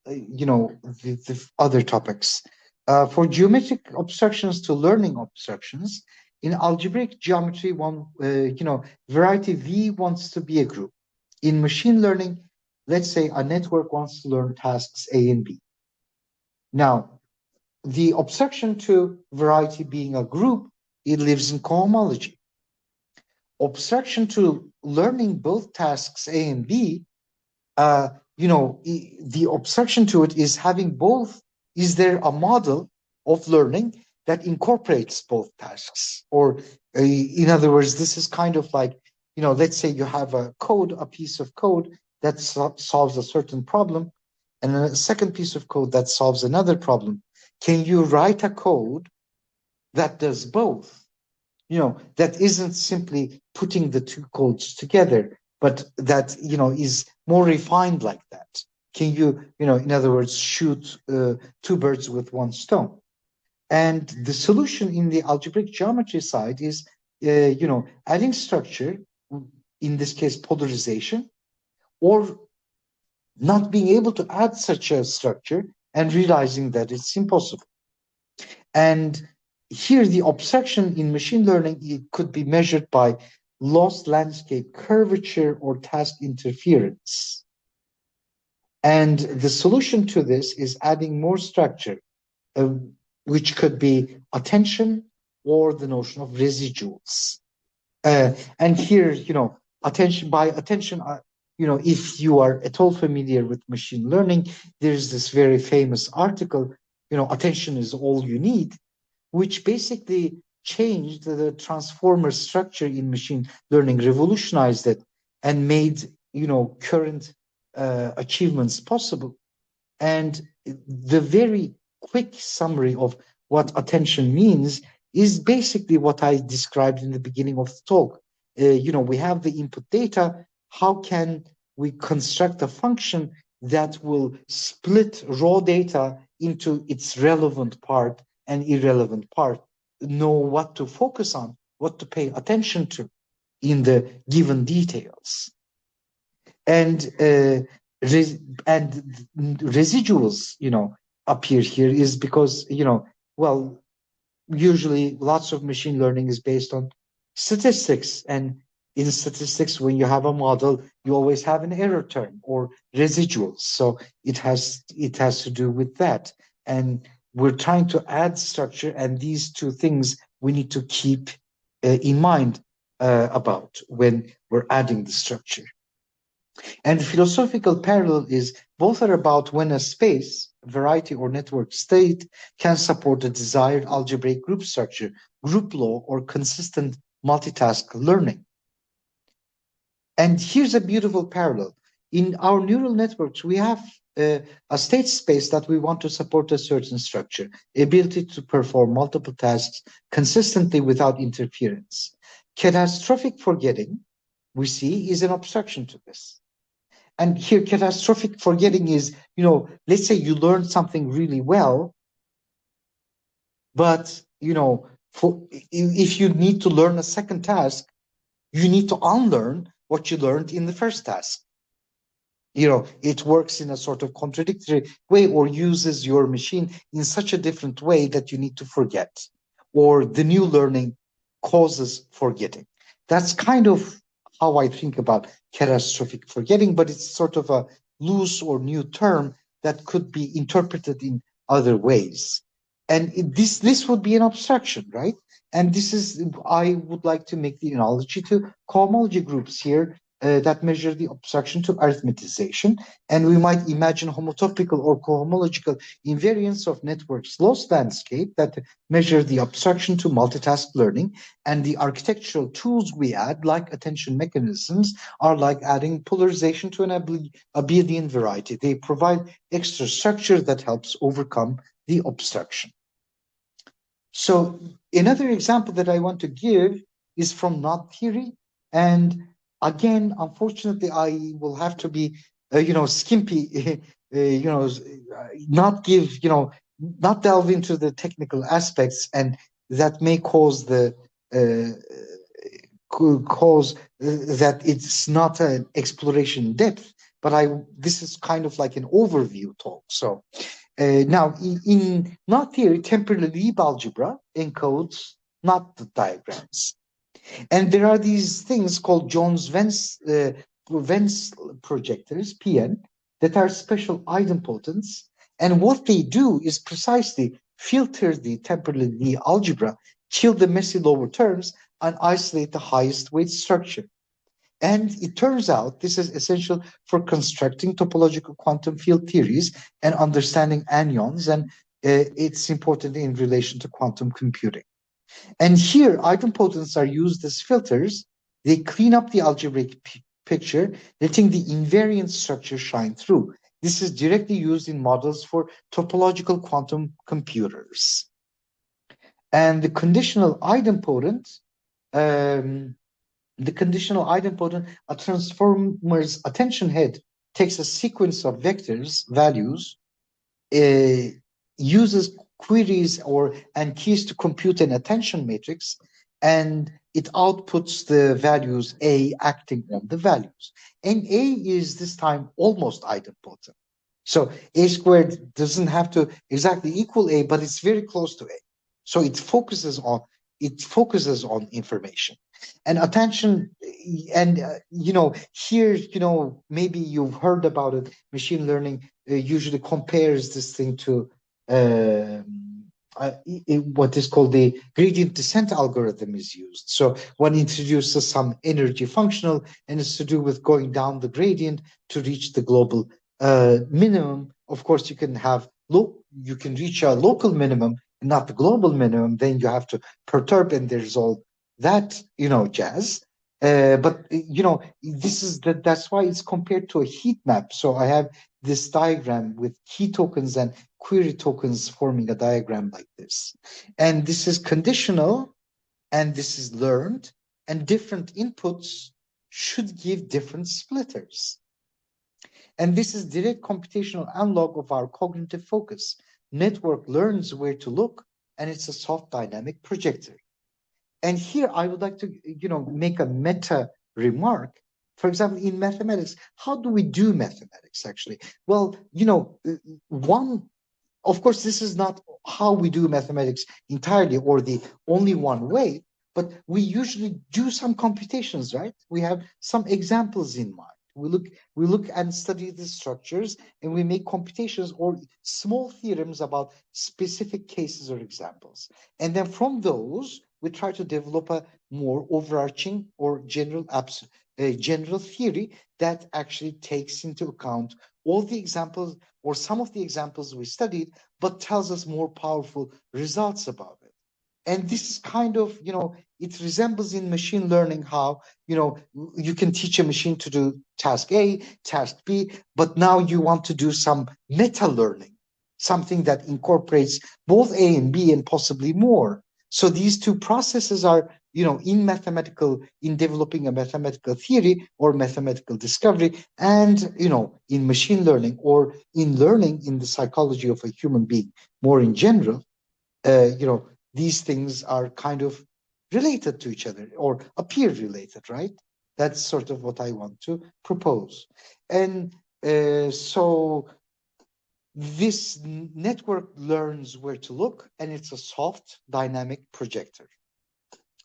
the other topics. For geometric obstructions to learning obstructions, in algebraic geometry, variety V wants to be a group. In machine learning, let's say a network wants to learn tasks A and B. Now, the obstruction to variety being a group, it lives in cohomology. Obstruction to learning both tasks A and B, the obstruction to it is having both. Is there a model of learning that incorporates both tasks? Or in other words, this is kind of like, let's say you have a piece of code that solves a certain problem, and a second piece of code that solves another problem. Can you write a code that does both? That isn't simply putting the two codes together, but that, is more refined like that. Can you, in other words, shoot two birds with one stone? And the solution in the algebraic geometry side is, adding structure, in this case, polarization, or not being able to add such a structure and realizing that it's impossible. And here, the obstruction in machine learning, it could be measured by lost landscape curvature or task interference. And the solution to this is adding more structure, which could be attention or the notion of residuals. And here, attention, if you are at all familiar with machine learning, there's this very famous article, attention is all you need, which basically changed the transformer structure in machine learning, revolutionized it, and made, current achievements possible. And the very quick summary of what attention means is basically what I described in the beginning of the talk. We have the input data. How can we construct a function that will split raw data into its relevant part and irrelevant part, know what to focus on, what to pay attention to in the given details? And residuals, appear here is because, usually lots of machine learning is based on statistics. And in statistics, when you have a model, you always have an error term or residuals. So it has to do with that. And we're trying to add structure, and these two things we need to keep in mind about when we're adding the structure. And the philosophical parallel is both are about when a space, variety, or network state can support a desired algebraic group structure, group law, or consistent multitask learning. And here's a beautiful parallel. In our neural networks, we have a state space that we want to support a certain structure, ability to perform multiple tasks consistently without interference. Catastrophic forgetting, we see, is an obstruction to this. And here, catastrophic forgetting is, let's say you learned something really well, but, if you need to learn a second task, you need to unlearn what you learned in the first task. It works in a sort of contradictory way or uses your machine in such a different way that you need to forget, or the new learning causes forgetting. That's kind of how I think about catastrophic forgetting, but it's sort of a loose or new term that could be interpreted in other ways. And this would be an abstraction, right? And this is, I would like to make the analogy to cohomology groups here, that measure the abstraction to arithmetization, and we might imagine homotopical or cohomological invariance of networks loss landscape that measure the abstraction to multitask learning, and the architectural tools we add, like attention mechanisms, are like adding polarization to an abelian variety. They provide extra structure that helps overcome the obstruction. So another example that I want to give is from knot theory, and again, unfortunately, I will have to be, skimpy, not give, not delve into the technical aspects, and that may cause that it's not an exploration depth. But this is kind of like an overview talk. So now, in knot theory, temporal leap algebra encodes knot diagrams. And there are these things called Jones-Vence projectors, PN, that are special idempotents. And what they do is precisely filter the temporal Lie algebra, kill the messy lower terms, and isolate the highest weight structure. And it turns out this is essential for constructing topological quantum field theories and understanding anyons, and it's important in relation to quantum computing. And here, idempotents are used as filters. They clean up the algebraic picture, letting the invariant structure shine through. This is directly used in models for topological quantum computers. And the conditional idempotent, a transformer's attention head takes a sequence of vectors, values, uses queries and keys to compute an attention matrix, and it outputs the values A acting on the values. And A is this time almost idempotent. So A squared doesn't have to exactly equal A, but it's very close to A. So it focuses on information. And attention, and here, maybe you've heard about it. Machine learning usually compares this thing to what is called the gradient descent algorithm is used. So one introduces some energy functional, and it's to do with going down the gradient to reach the global minimum. Of course, you can reach a local minimum and not the global minimum. Then you have to perturb, and there's all that jazz. But that's why it's compared to a heat map. So I have this diagram with key tokens and query tokens forming a diagram like this. And this is conditional, and this is learned, and different inputs should give different splitters. And this is direct computational analog of our cognitive focus. Network learns where to look, and it's a soft dynamic projector. And here I would like to, make a meta remark. For example, in mathematics, how do we do mathematics actually? Well, of course, this is not how we do mathematics entirely or the only one way, but we usually do some computations, right? We have some examples in mind. We look and study the structures, and we make computations or small theorems about specific cases or examples. And then from those, we try to develop a more overarching or general theory that actually takes into account all the examples or some of the examples we studied, but tells us more powerful results about it. And this is kind of, it resembles in machine learning how, you can teach a machine to do task A, task B, but now you want to do some meta learning, something that incorporates both A and B and possibly more. So these two processes are, in developing a mathematical theory or mathematical discovery, and, in machine learning or in learning in the psychology of a human being more in general, these things are kind of related to each other or appear related, right? That's sort of what I want to propose. And so this network learns where to look, and it's a soft dynamic projector.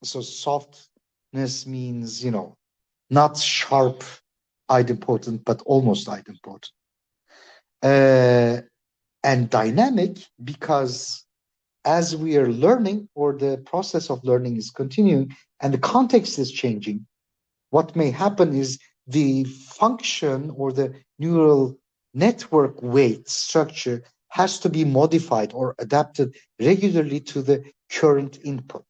So softness means, not sharp, idempotent, but almost idempotent. And dynamic because as we are learning, or the process of learning is continuing and the context is changing, what may happen is the function or the neural network weight structure has to be modified or adapted regularly to the current input.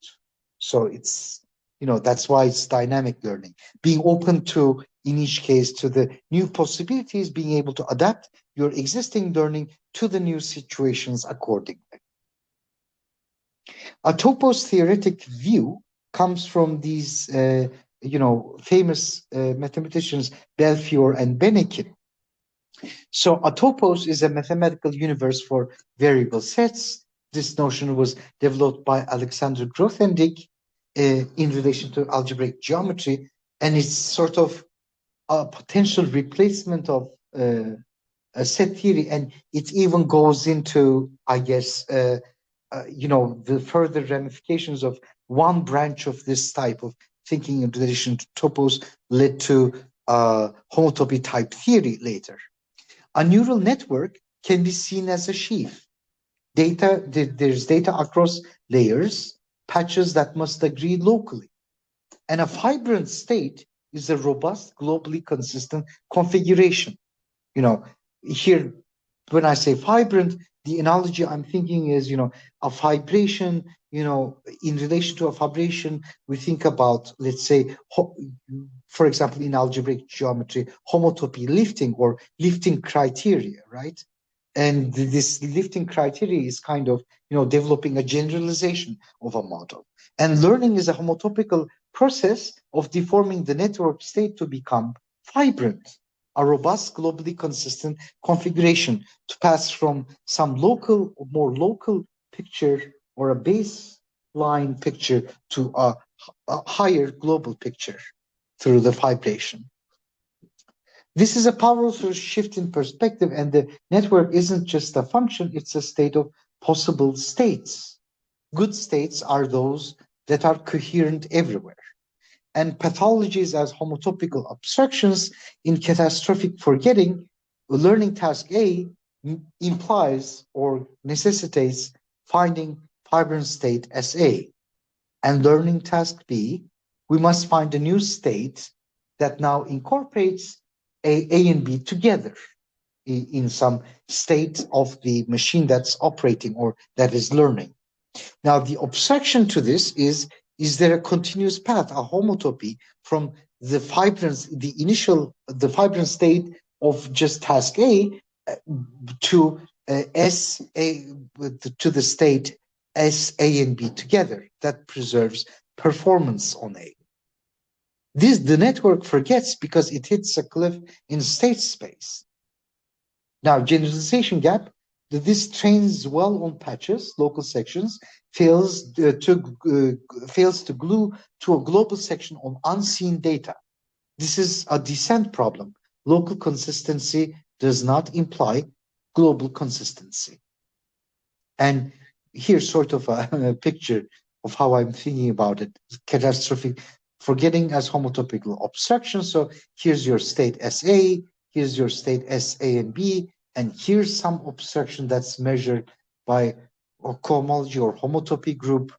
So it's, that's why it's dynamic learning, being open to, in each case, to the new possibilities, being able to adapt your existing learning to the new situations accordingly. A topos theoretic view comes from these, famous mathematicians Belfiore and Bennekin. So a topos is a mathematical universe for variable sets. This notion was developed by Alexander Grothendieck in relation to algebraic geometry, and it's sort of a potential replacement of a set theory, and it even goes into, I guess, the further ramifications of one branch of this type of thinking in relation to topos led to homotopy type theory later. A neural network can be seen as a sheaf. There's data across layers, patches that must agree locally. And a fibrant state is a robust, globally consistent configuration. Here, when I say vibrant, the analogy I'm thinking is, a vibration, in relation to a vibration, we think about, let's say, for example, in algebraic geometry, homotopy lifting or lifting criteria, right? And this lifting criteria is kind of, developing a generalization of a model. And learning is a homotopical process of deforming the network state to become vibrant, a robust, globally consistent configuration to pass from some local, more local picture or a baseline picture to a higher global picture through the vibration. This is a powerful shift in perspective, and the network isn't just a function, it's a state of possible states. Good states are those that are coherent everywhere. And pathologies as homotopical abstractions in catastrophic forgetting, learning task A implies or necessitates finding vibrant state SA. And learning task B, we must find a new state that now incorporates A and B together in some state of the machine that's operating or that is learning. Now, the obstruction to this is there a continuous path, a homotopy from the vibrant state of just task A to to the state S, A, and B together that preserves performance on A. The network forgets because it hits a cliff in state space. Now, generalization gap, this trains well on patches, local sections, fails to glue to a global section on unseen data. This is a descent problem. Local consistency does not imply global consistency. And here's sort of a picture of how I'm thinking about it. Catastrophic forgetting as homotopical abstraction. So here's your state SA, here's your state SA and B, and here's some abstraction that's measured by a cohomology or homotopy group,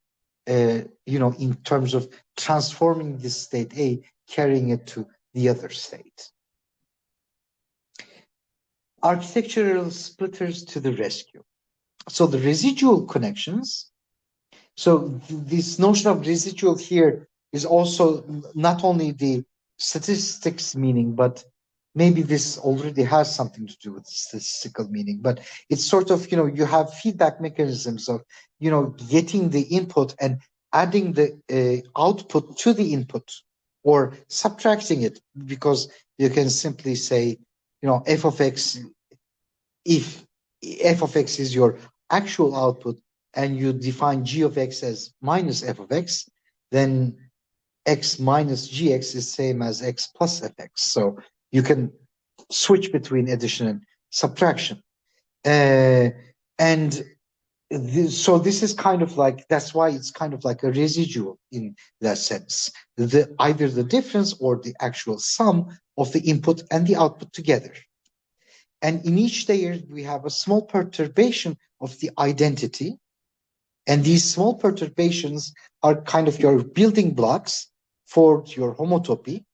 in terms of transforming this state A, carrying it to the other state. Architectural splitters to the rescue. So the residual connections So this notion of residual here is also not only the statistics meaning, but maybe this already has something to do with statistical meaning, but it's sort of, you have feedback mechanisms of, getting the input and adding the output to the input or subtracting it, because you can simply say, f of x, if f of x is your actual output and you define g of x as minus f of x, then x minus gx is same as x plus fx. So you can switch between addition and subtraction. And so this is kind of like, that's why it's kind of like a residual in that sense. Either the difference or the actual sum of the input and the output together. And in each layer, we have a small perturbation of the identity. And these small perturbations are kind of your building blocks for your homotopy.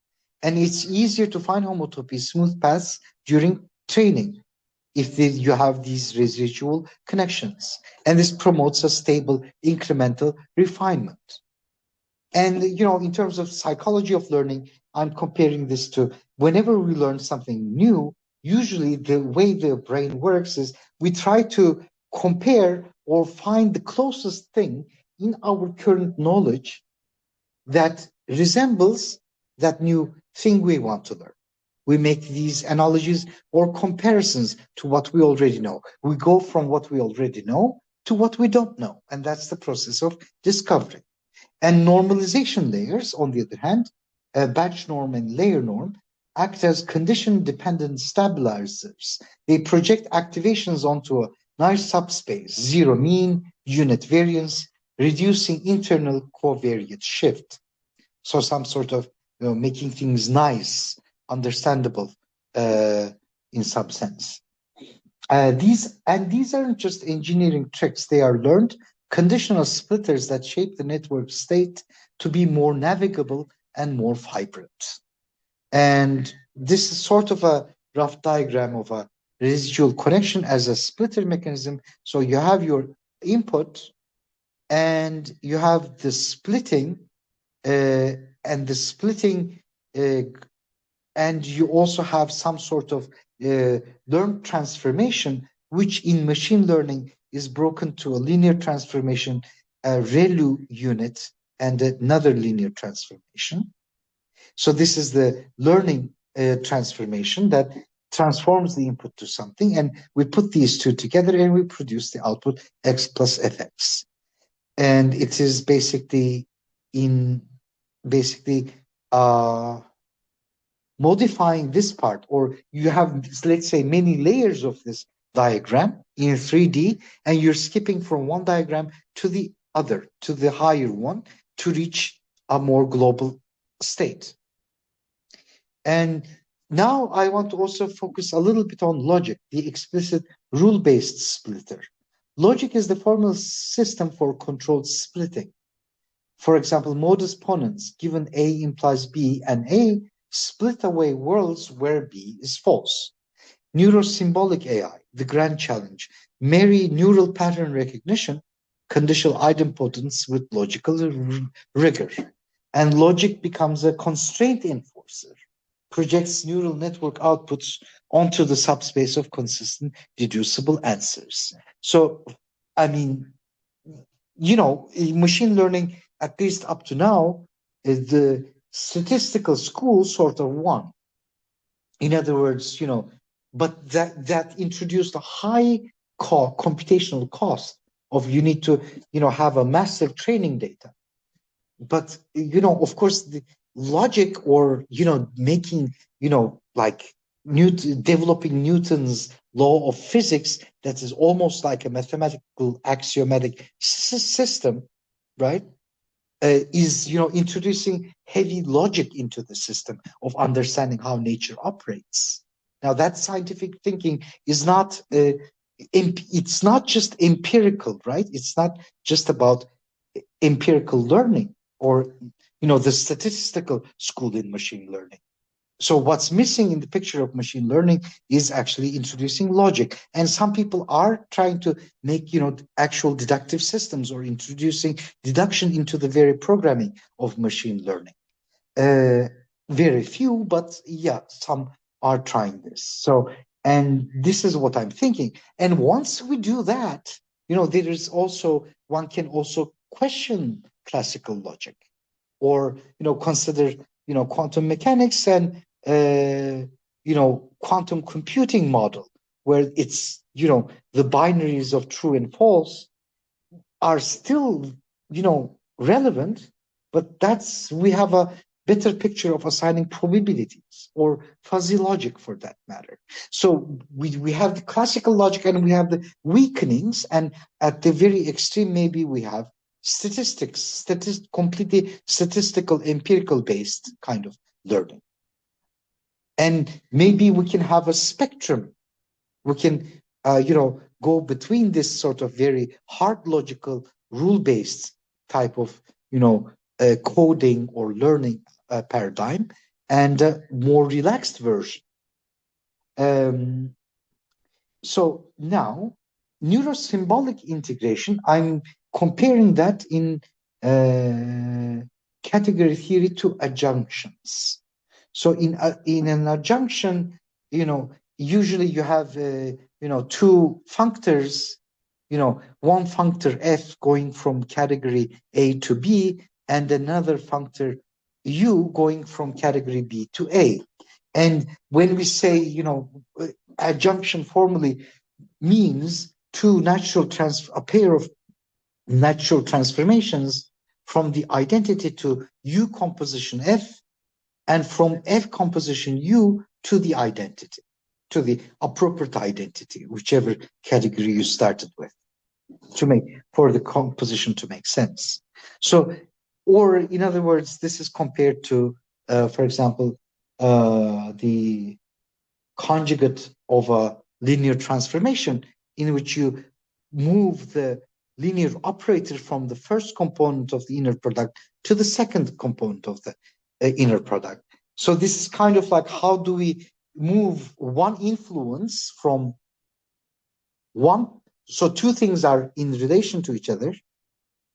And it's easier to find homotopy smooth paths during training if you have these residual connections. And this promotes a stable incremental refinement. And, in terms of psychology of learning, I'm comparing this to whenever we learn something new, usually the way the brain works is we try to compare or find the closest thing in our current knowledge that resembles that new thing we want to learn. We make these analogies or comparisons to what we already know. We go from what we already know to what we don't know. And that's the process of discovery. And normalization layers, on the other hand, batch norm and layer norm, act as condition-dependent stabilizers. They project activations onto a nice subspace, zero mean, unit variance, reducing internal covariate shift. So some sort of making things nice, understandable in some sense. These aren't just engineering tricks, they are learned conditional splitters that shape the network state to be more navigable and more vibrant. And this is sort of a rough diagram of a residual connection as a splitter mechanism. So you have your input and you have the splitting and you also have some sort of learned transformation, which in machine learning is broken to a linear transformation, a ReLU unit, and another linear transformation. So this is the learning transformation that transforms the input to something, and we put these two together and we produce the output x plus fx. And it is basically modifying this part, or you have, let's say, many layers of this diagram in 3D, and you're skipping from one diagram to the other, to the higher one, to reach a more global state. And now I want to also focus a little bit on logic, the explicit rule-based splitter. Logic is the formal system for controlled splitting. For example, modus ponens, given A implies B and A, split away worlds where B is false. Neurosymbolic AI, the grand challenge, marry neural pattern recognition, conditional idempotence with logical rigor. And logic becomes a constraint enforcer, projects neural network outputs onto the subspace of consistent deducible answers. So, I mean, in machine learning, at least up to now, the statistical school sort of won. In other words, but that introduced a high computational cost of you need to, have a massive training data. But, of course, the logic or, making, like developing Newton's law of physics that is almost like a mathematical axiomatic system, right? Is introducing heavy logic into the system of understanding how nature operates. Now that scientific thinking is not it's not just empirical, right? It's not just about empirical learning or the statistical school in machine learning. So what's missing in the picture of machine learning is actually introducing logic. And some people are trying to make, actual deductive systems or introducing deduction into the very programming of machine learning. Very few, but yeah, some are trying this. So, and this is what I'm thinking. And once we do that, there is also, one can also question classical logic, or consider quantum mechanics and quantum computing model, where it's the binaries of true and false are still relevant, but we have a better picture of assigning probabilities, or fuzzy logic for that matter. So we have the classical logic and we have the weakenings, and at the very extreme maybe we have statistics, completely statistical, empirical based kind of learning. And maybe we can have a spectrum. We can go between this sort of very hard logical rule-based type of coding or learning paradigm, and a more relaxed version. So now, neurosymbolic integration, I'm comparing that in category theory to adjunctions. So in an adjunction, usually you have two functors, one functor f going from category A to B, and another functor u going from category B to A. And when we say, adjunction formally means a pair of natural transformations from the identity to U composition F, and from F composition U to the identity, to the appropriate identity, whichever category you started with, for the composition to make sense. So, or in other words, this is compared to, for example, the conjugate of a linear transformation, in which you move the linear operator from the first component of the inner product to the second component of the inner product. So this is kind of like, how do we move one influence from one? So two things are in relation to each other,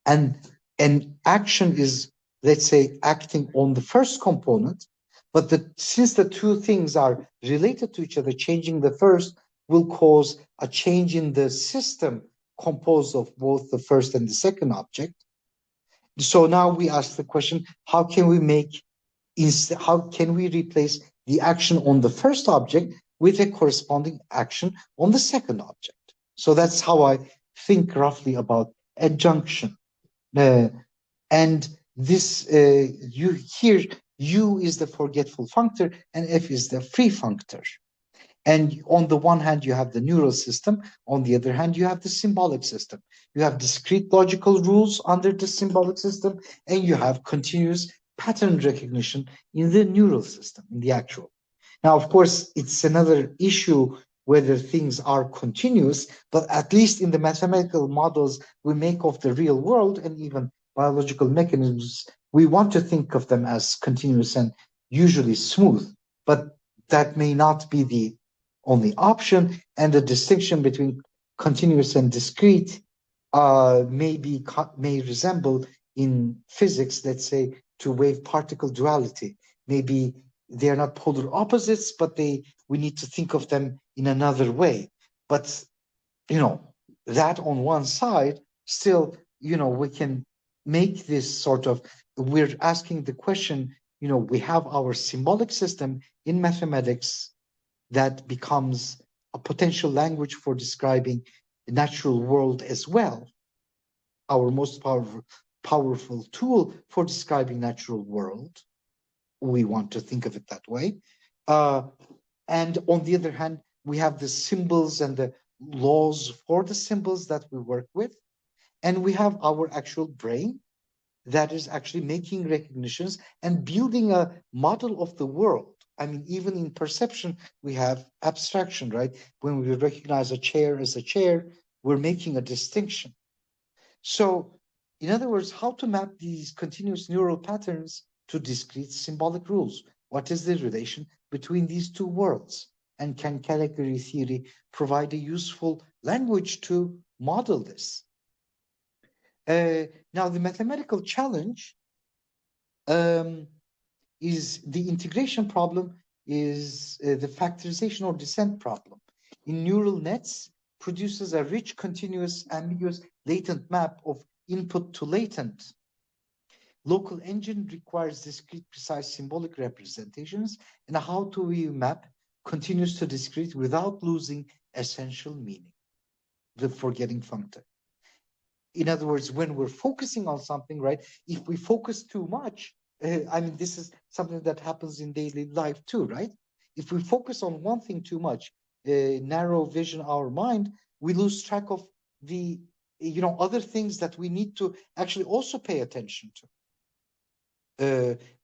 and an action is, let's say, acting on the first component, but since the two things are related to each other, changing the first will cause a change in the system composed of both the first and the second object. So now we ask the question, how can we replace the action on the first object with a corresponding action on the second object? So that's how I think roughly about adjunction. And this U is the forgetful functor and F is the free functor. And on the one hand, you have the neural system. On the other hand, you have the symbolic system. You have discrete logical rules under the symbolic system, and you have continuous pattern recognition in the neural system, in the actual. Now, of course, it's another issue whether things are continuous, but at least in the mathematical models we make of the real world and even biological mechanisms, we want to think of them as continuous and usually smooth, but that may not be the only option, and the distinction between continuous and discrete may resemble in physics, let's say, to wave-particle duality. Maybe they are not polar opposites, but we need to think of them in another way. But that on one side, still, we can make this sort of, we're asking the question, we have our symbolic system in mathematics that becomes a potential language for describing the natural world as well, our most powerful tool for describing natural world. We want to think of it that way. And on the other hand, we have the symbols and the laws for the symbols that we work with. And we have our actual brain that is actually making recognitions and building a model of the world. I mean, even in perception, we have abstraction, right? When we recognize a chair as a chair, we're making a distinction. So, in other words, how to map these continuous neural patterns to discrete symbolic rules, What is the relation between these two worlds? And can category theory provide a useful language to model this? Now, the mathematical challenge is the integration problem, is the factorization or descent problem. In neural nets, produces a rich, continuous, ambiguous, latent map of input to latent. Local engine requires discrete, precise symbolic representations, and how do we map continuous to discrete without losing essential meaning, the forgetting functor. In other words, when we're focusing on something, right, if we focus too much, I mean, this is something that happens in daily life too, right? If we focus on one thing too much, narrow vision our mind, we lose track of the, other things that we need to actually also pay attention to.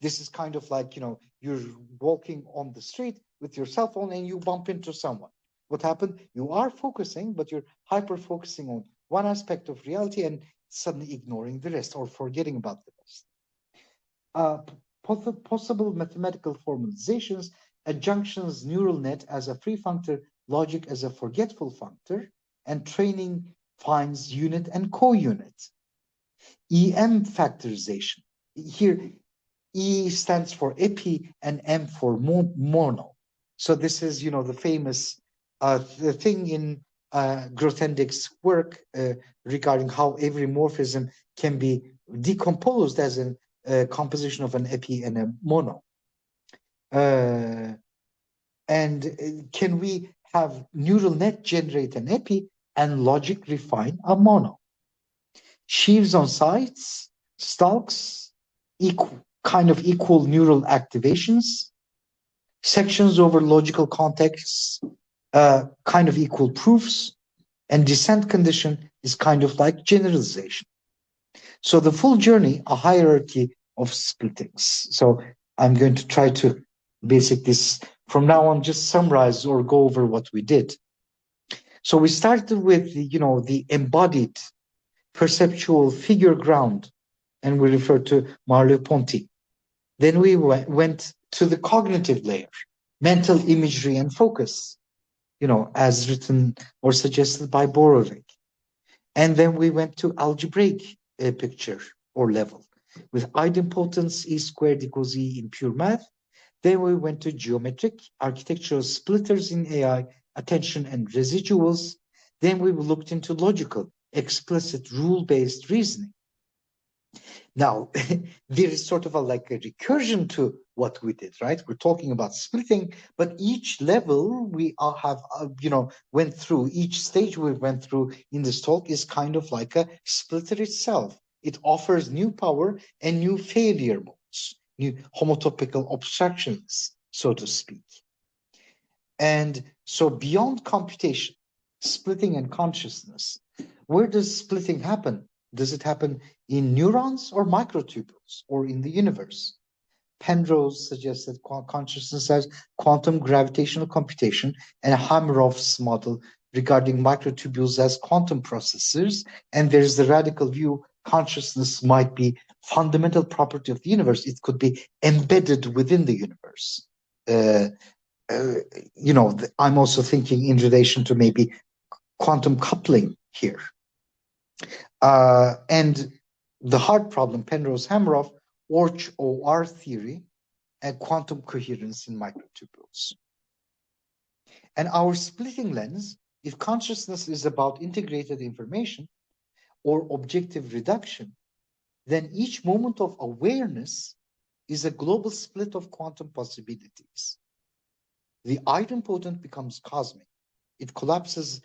This is kind of like, you're walking on the street with your cell phone and you bump into someone. What happened? You are focusing, but you're hyper-focusing on one aspect of reality and suddenly ignoring the rest or forgetting about the rest. Possible mathematical formalizations, adjunctions, neural net as a free functor, logic as a forgetful functor, and training finds unit and co-unit. EM factorization. Here, E stands for epi and M for mono. So this is, the famous the thing in Grothendieck's work regarding how every morphism can be decomposed as a composition of an epi and a mono. And can we have neural net generate an epi and logic refine a mono? Sheaves on sides, stalks, kind of equal neural activations, sections over logical contexts, kind of equal proofs, and descent condition is kind of like generalization. So the full journey, a hierarchy of splittings. So I'm going to try to basically from now on just summarize or go over what we did. So we started with the embodied perceptual figure ground, and we referred to Merleau-Ponty. Then we went to the cognitive layer, mental imagery and focus, as written or suggested by Borovec. And then we went to algebraic picture or level with idempotence E squared equals E in pure math. Then we went to geometric, architectural splitters in AI, attention and residuals. Then we looked into logical, explicit rule-based reasoning. Now, there is sort of like a recursion to what we did, right? We're talking about splitting, but each level we have, went through, each stage we went through in this talk is kind of like a splitter itself. It offers new power and new failure modes, new homotopical obstructions, so to speak. And so beyond computation, splitting and consciousness, where does splitting happen? Does it happen in neurons or microtubules or in the universe? Penrose suggested consciousness as quantum gravitational computation and Hamirov's model regarding microtubules as quantum processors. And there's the radical view consciousness might be fundamental property of the universe. It could be embedded within the universe. I'm also thinking in relation to maybe quantum coupling here. And the hard problem, Penrose-Hameroff, OR theory, and quantum coherence in microtubules. And our splitting lens, if consciousness is about integrated information or objective reduction, then each moment of awareness is a global split of quantum possibilities. The idempotent becomes cosmic. It collapses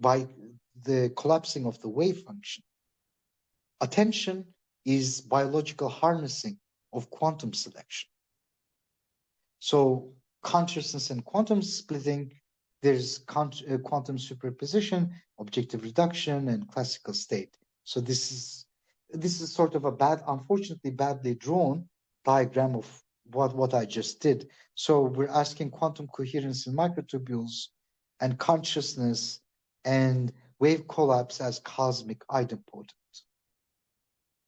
by the collapsing of the wave function. Attention is biological harnessing of quantum selection. So consciousness and quantum splitting, there's quantum superposition, objective reduction, and classical state. So this is sort of a unfortunately badly drawn diagram of what I just did. So we're asking quantum coherence in microtubules and consciousness and wave collapse as cosmic idempotent.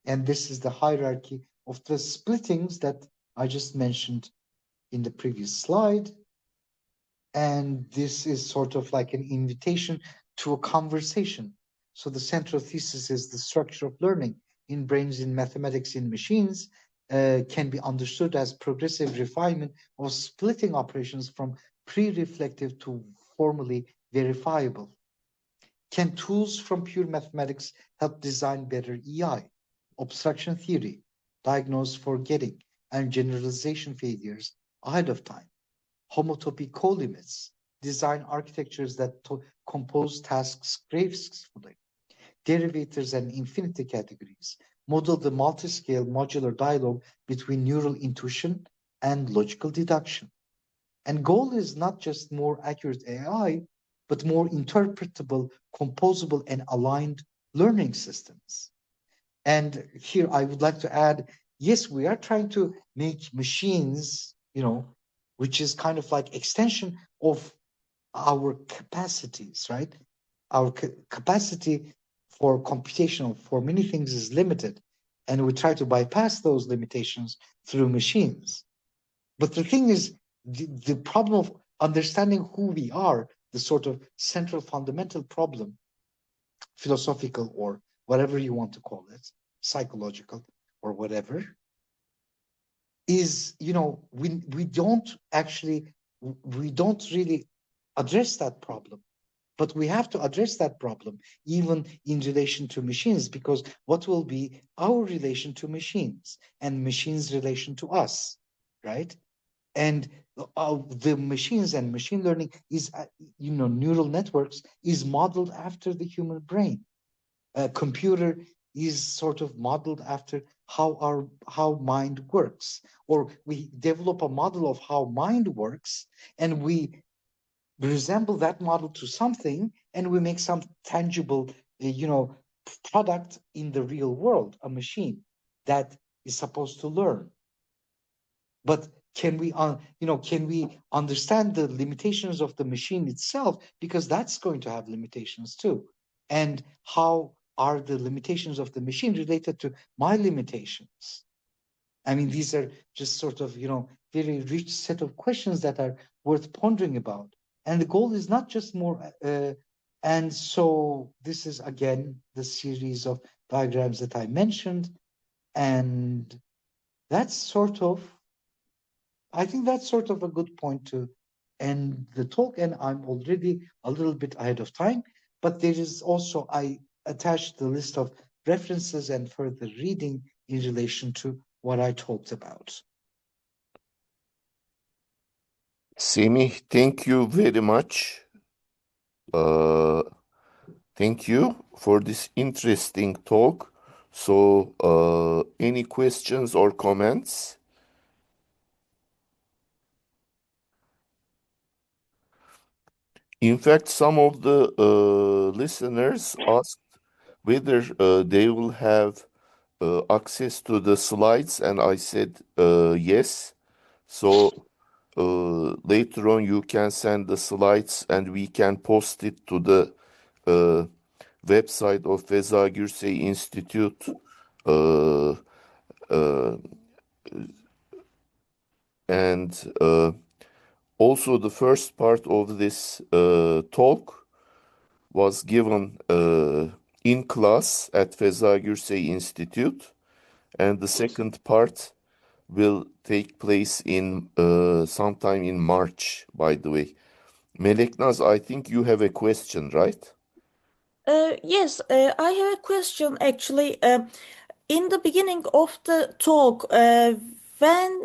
And this is the hierarchy of the splittings that I just mentioned in the previous slide. And this is sort of like an invitation to a conversation. So the central thesis is the structure of learning in brains, in mathematics, in machines can be understood as progressive refinement of splitting operations from pre-reflective to formally verifiable. Can tools from pure mathematics help design better EI, obstruction theory, diagnose forgetting, and generalization failures ahead of time? Homotopy co-limits, design architectures that compose tasks gracefully, derivators and infinity categories, model the multi-scale modular dialogue between neural intuition and logical deduction. And goal is not just more accurate AI, but more interpretable, composable, and aligned learning systems. And here I would like to add, yes, we are trying to make machines, which is kind of like extension of our capacities, right? Our capacity for computational for many things is limited, and we try to bypass those limitations through machines. But the thing is, the problem of understanding who we are, the sort of central fundamental problem, philosophical or whatever you want to call it, psychological or whatever, is, we don't really address that problem. But we have to address that problem even in relation to machines, because what will be our relation to machines and machines' relation to us, right? And the machines and machine learning is, neural networks is modeled after the human brain. A computer is sort of modeled after how mind works, or we develop a model of how mind works, and we resemble that model to something, and we make some tangible, product in the real world, a machine that is supposed to learn. But can we understand the limitations of the machine itself? Because that's going to have limitations too. And how are the limitations of the machine related to my limitations? I mean, these are just sort of, very rich set of questions that are worth pondering about. And the goal is not just more, and so this is again the series of diagrams that I mentioned. And that's sort of, I think that's sort of a good point to end the talk. And I'm already a little bit ahead of time, but there is also, I attached the list of references and further reading in relation to what I talked about. Semih, thank you very much. Thank you for this interesting talk. So, any questions or comments? In fact, some of the listeners asked whether they will have access to the slides, and I said yes. So later on, you can send the slides, and we can post it to the website of Feza Gürsey Institute. And also, the first part of this talk was given in class at Feza Gürsey Institute, and the second part will take place in sometime in March, by the way. Meleknaz, I think you have a question, right? Yes, I have a question actually. In the beginning of the talk, when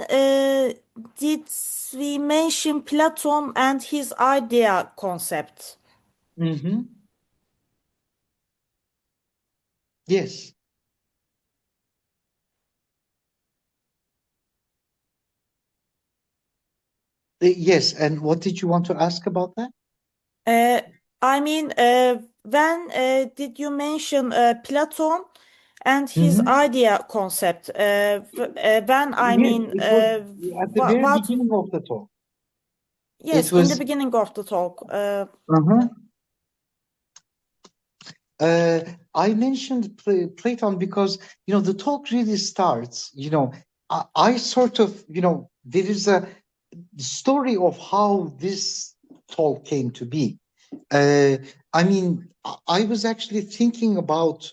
did we mention Platon and his idea concept? Mm-hmm. Yes. Yes. And what did you want to ask about that? I mean, when did you mention Platon and his Mm-hmm. idea concept? When I Yes, mean, it was at the very what? beginning of the talk. Yes, It in the was. beginning of the talk. Uh-huh. I mentioned Platon because, the talk really starts, I sort of, there is a story of how this talk came to be. I mean, I was actually thinking about,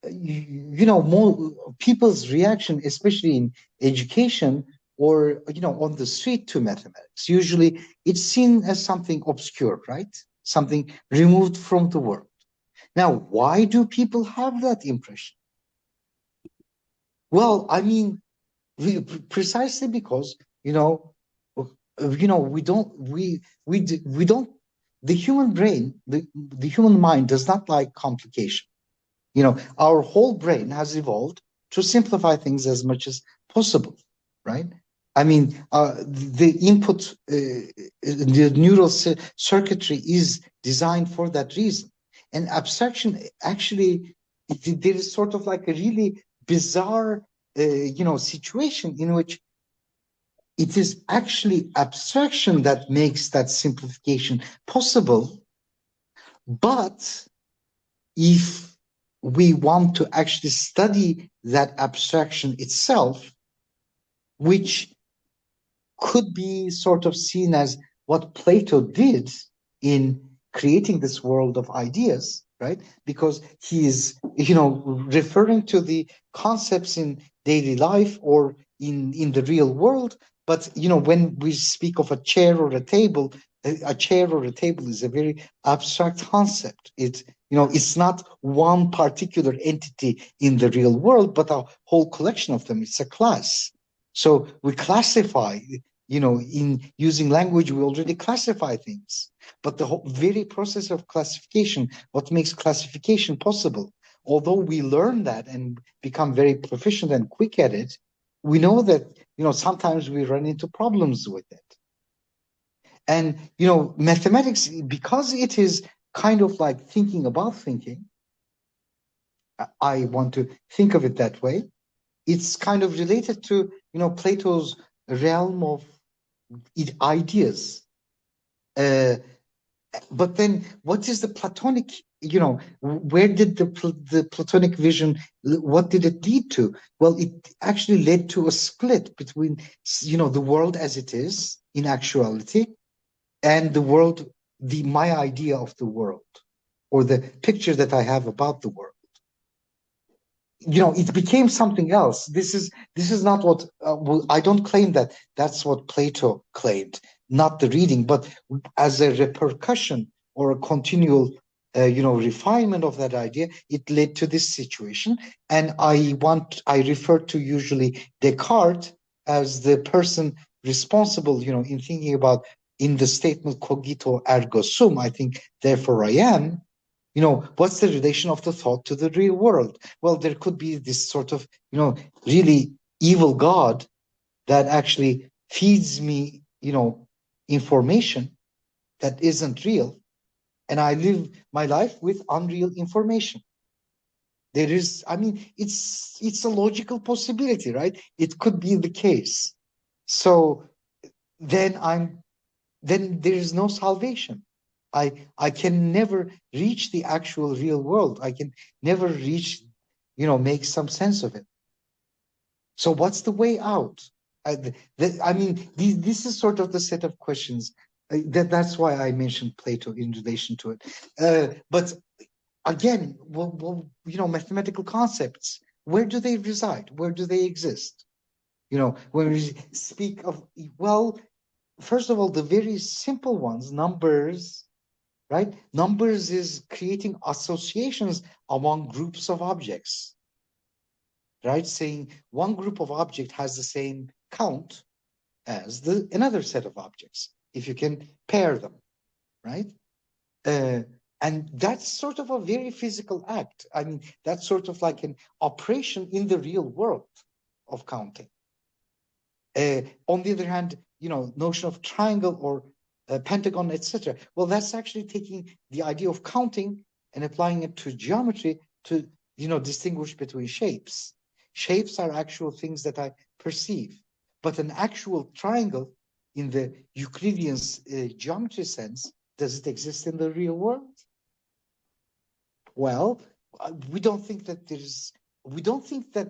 more people's reaction, especially in education or, on the street to mathematics. Usually it's seen as something obscure, right? Something removed from the world. Now, why do people have that impression? Well, I mean, precisely because, we don't, the human brain, the human mind does not like complication. Our whole brain has evolved to simplify things as much as possible, right? I mean, the input, the neural circuitry is designed for that reason. And abstraction, actually, there is sort of like a really bizarre, situation in which it is actually abstraction that makes that simplification possible. But if we want to actually study that abstraction itself, which could be sort of seen as what Plato did in creating this world of ideas, right? Because he is, referring to the concepts in daily life or in the real world. But, when we speak of a chair or a table, a chair or a table is a very abstract concept. It's not one particular entity in the real world, but a whole collection of them. It's a class. So we classify, in using language, we already classify things. But the whole very process of classification, what makes classification possible, although we learn that and become very proficient and quick at it, we know that, sometimes we run into problems with it. And, mathematics, because it is kind of like thinking about thinking, I want to think of it that way. It's kind of related to, Plato's realm of ideas. But then what is the Platonic, where did the Platonic vision, what did it lead to? Well, it actually led to a split between, the world as it is in actuality and the world, my idea of the world or the picture that I have about the world. It became something else. This is not what I don't claim that that's what Plato claimed, not the reading, but as a repercussion or a continual, refinement of that idea, it led to this situation. And I refer to usually Descartes as the person responsible, in thinking about in the statement cogito ergo sum, I think, therefore I am. What's the relation of the thought to the real world? Well, there could be this sort of, really evil God that actually feeds me, information that isn't real. And I live my life with unreal information. There is, I mean, it's a logical possibility, right? It could be the case. So then there is no salvation. I can never reach the actual real world. I can never reach, make some sense of it. So what's the way out? This is sort of the set of questions. That's why I mentioned Plato in relation to it. But again, mathematical concepts, where do they reside? Where do they exist? When we speak of, well, first of all, the very simple ones, numbers, right? Numbers is creating associations among groups of objects, right? Saying one group of object has the same count as another set of objects, if you can pair them, right? And that's sort of a very physical act. I mean, that's sort of like an operation in the real world of counting. On the other hand, notion of triangle or pentagon, etc. Well, that's actually taking the idea of counting and applying it to geometry to, distinguish between shapes. Shapes are actual things that I perceive, but an actual triangle in the Euclidean geometry sense, does it exist in the real world? Well, we don't think that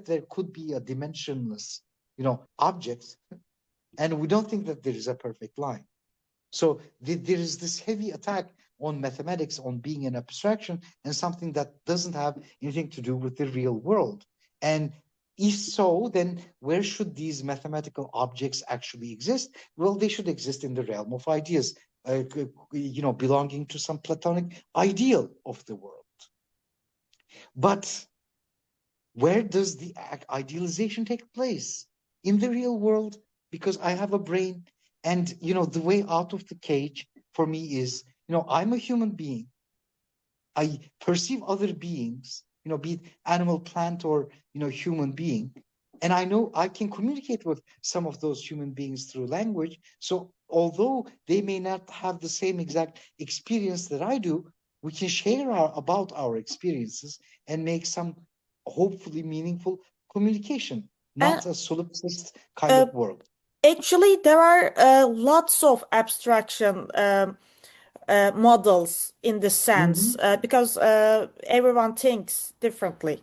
there could be a dimensionless, object and we don't think that there is a perfect line. So there is this heavy attack on mathematics, on being an abstraction and something that doesn't have anything to do with the real world. And if so, then where should these mathematical objects actually exist? Well, they should exist in the realm of ideas, belonging to some Platonic ideal of the world. But where does the idealization take place? In the real world, because I have a brain, and the way out of the cage for me is, I'm a human being. I perceive other beings, be it animal, plant, or human being, and I know I can communicate with some of those human beings through language. So although they may not have the same exact experience that I do, we can share about our experiences and make some hopefully meaningful communication, And not a solipsist kind of world. actually, there are lots of abstraction models in this sense because everyone thinks differently.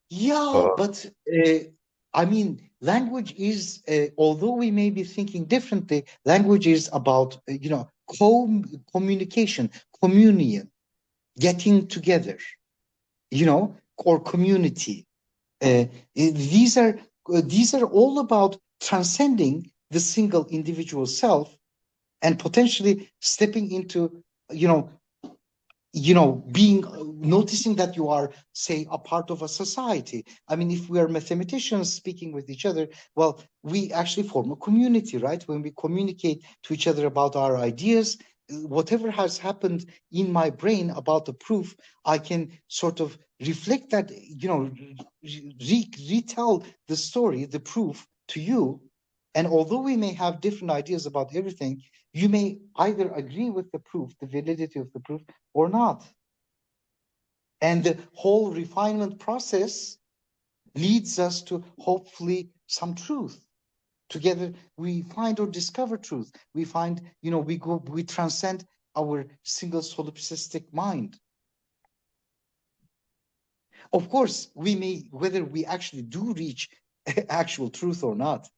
Yeah, but I mean, language is, although we may be thinking differently, language is about, communication, communion, getting together, or community. These are all about transcending the single individual self and potentially stepping into, noticing that you are, say, a part of a society. I mean, if we are mathematicians speaking with each other, well, we actually form a community, right? When we communicate to each other about our ideas, whatever has happened in my brain about the proof, I can sort of reflect that, retell the story, the proof to you. And although we may have different ideas about everything, you may either agree with the proof, the validity of the proof, or not. And the whole refinement process leads us to hopefully some truth. Together, we find or discover truth. We find, we transcend our single solipsistic mind. Of course, whether we actually do reach actual truth or not,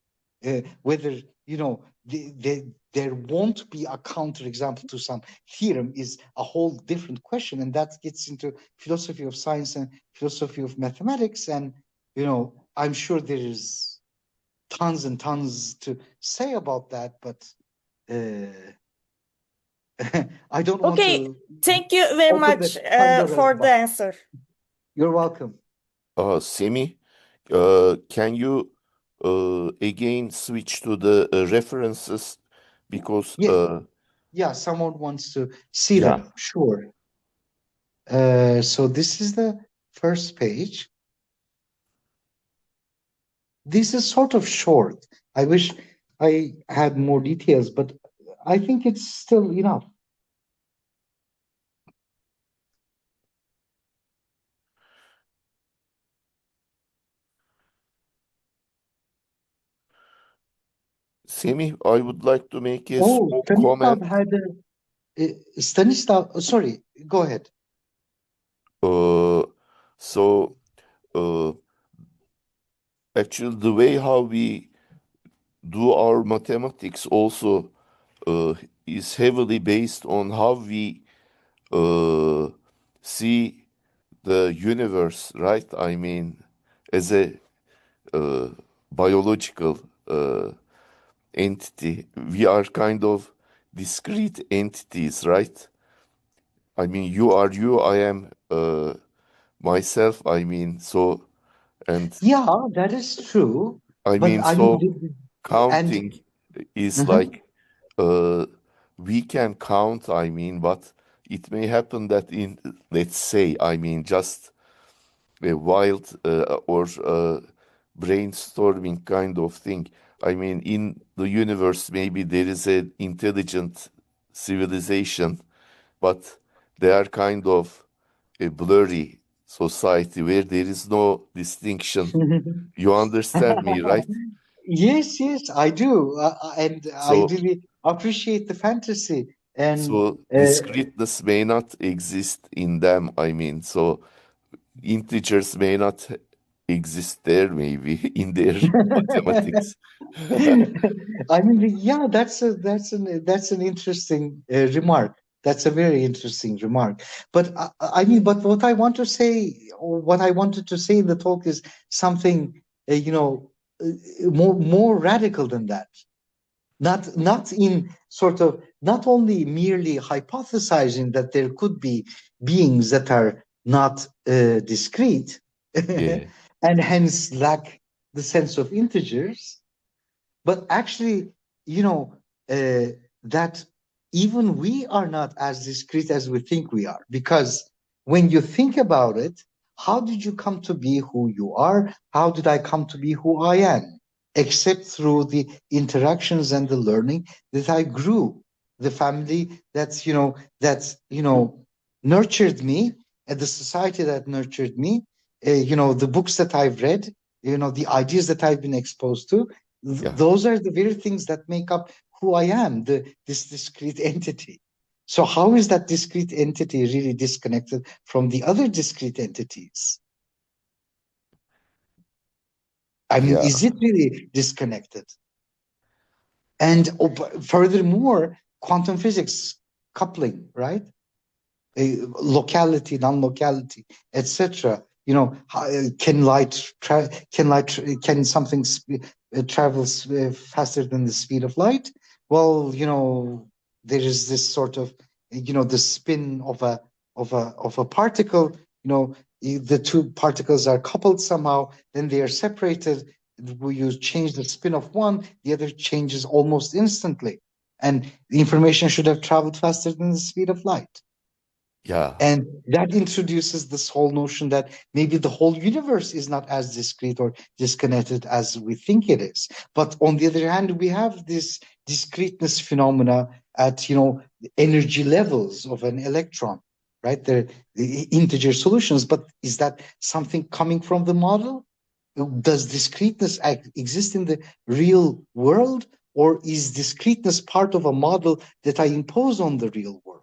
whether, there won't be a counterexample to some theorem is a whole different question. And that gets into philosophy of science and philosophy of mathematics. And, I'm sure there is tons and tons to say about that, but I don't want Okay, to thank you very open much the Pandora's for the box. answer. You're welcome. Semih, can you again switch to the references because Yeah, someone wants to see yeah. them. Sure. So this is the first page. This is sort of short. I wish I had more details, but I think it's still enough. Semih, I would like to make a Oh, small Stanislav comment. had sorry, go ahead. So actually the way how we do our mathematics also is heavily based on how we see the universe, right? I mean, as a biological entity, we are kind of discrete entities, right? I mean, you are you, I am myself, I mean, so, and Yeah, that is true. I But mean, I mean, so counting is like, we can count, I mean, but it may happen that in, let's say, I mean, just a wild or brainstorming kind of thing. I mean, in the universe, maybe there is an intelligent civilization, but they are kind of a blurry society where there is no distinction. You understand me, right? Yes, yes, I do. And I So, really appreciate the fantasy. And so discreteness may not exist in them. I mean, so integers may not exist there maybe in their mathematics. I mean, yeah, that's an interesting remark. That's a very interesting remark. But I mean, but what I want to say, or what I wanted to say in the talk is something, more radical than that. Not in sort of not only merely hypothesizing that there could be beings that are not discrete, Yeah, and hence lack the sense of integers, but actually, you know, that even we are not as discrete as we think we are. Because when you think about it, how did you come to be who you are? How did I come to be who I am? Except through the interactions and the learning that I grew, the family that's nurtured me, and the society that nurtured me, the books that I've read, the ideas that I've been exposed to, yeah, those are the very things that make up who I am, this discrete entity. So how is that discrete entity really disconnected from the other discrete entities? I mean, yeah, is it really disconnected? And furthermore, quantum physics coupling, right? Locality, non-locality, etc. Can something travel faster than the speed of light? Well, there is this sort of the spin of a particle. The two particles are coupled somehow, then they are separated. You change the spin of one, the other changes almost instantly, and the information should have traveled faster than the speed of light. yeah, And that introduces this whole notion that maybe the whole universe is not as discrete or disconnected as we think it is. But on the other hand, we have this discreteness phenomena at energy levels of an electron, right? The integer solutions. But is that something coming from the model? Does discreteness exist in the real world, or is discreteness part of a model that I impose on the real world?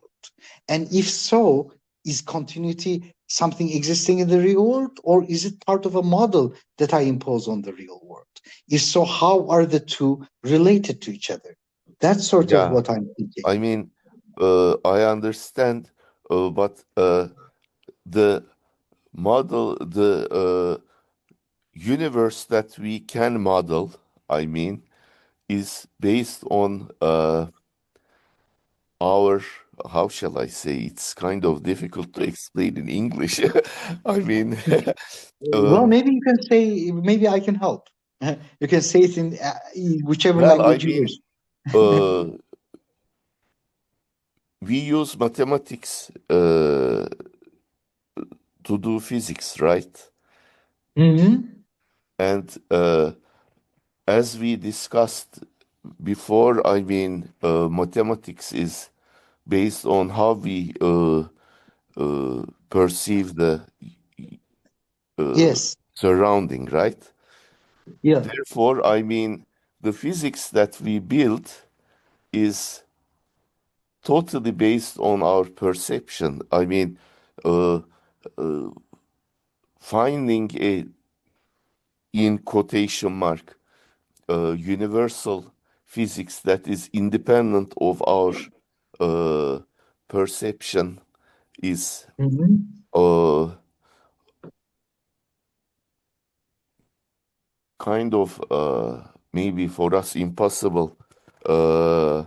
And if so, is continuity something existing in the real world, or is it part of a model that I impose on the real world? If so, how are the two related to each other? That's sort of yeah. what I'm thinking. I mean, I understand, but the the universe that we can model, I mean, is based on our, how shall I say, it's kind of difficult to explain in English. I mean, Well, um, maybe you can say, maybe I can help. You can say it in whichever well, I language you mean, wish. uh, we use mathematics to do physics, right? Hmm. And as we discussed before, I mean, mathematics is based on how we perceive the uh, Yes. surrounding, right? Yeah. Therefore, I mean, the physics that we build is totally based on our perception. I mean, uh, uh, finding a, in quotation mark, universal physics that is independent of our uh, perception is Hmm. uh, kind of maybe for us impossible. Uh,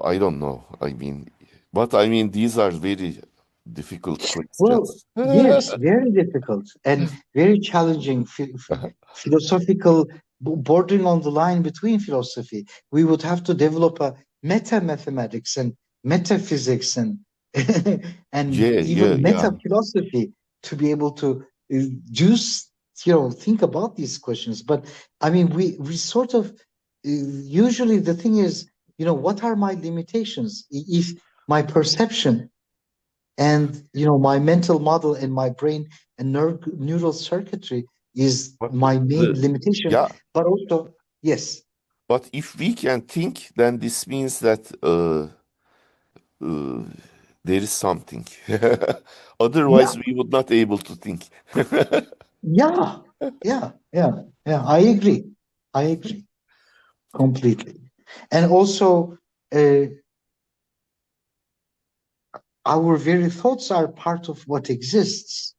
I don't know. I mean, but I mean, these are very difficult Well, questions. yes, very difficult and very challenging, philosophical, bordering on the line between philosophy. We would have to develop a meta mathematics and metaphysics and and Yeah, yeah, even yeah. meta philosophy to be able to do think about these questions. But I mean, we sort of usually the thing is, what are my limitations? If my perception and my mental model and my brain and neural circuitry is But my main the limitation, yeah, but also, yes. but if we can think, then this means that uh, there is something. Yeah. Otherwise, we would not able to think. Yeah, I agree. I agree completely. And also, our very thoughts are part of what exists,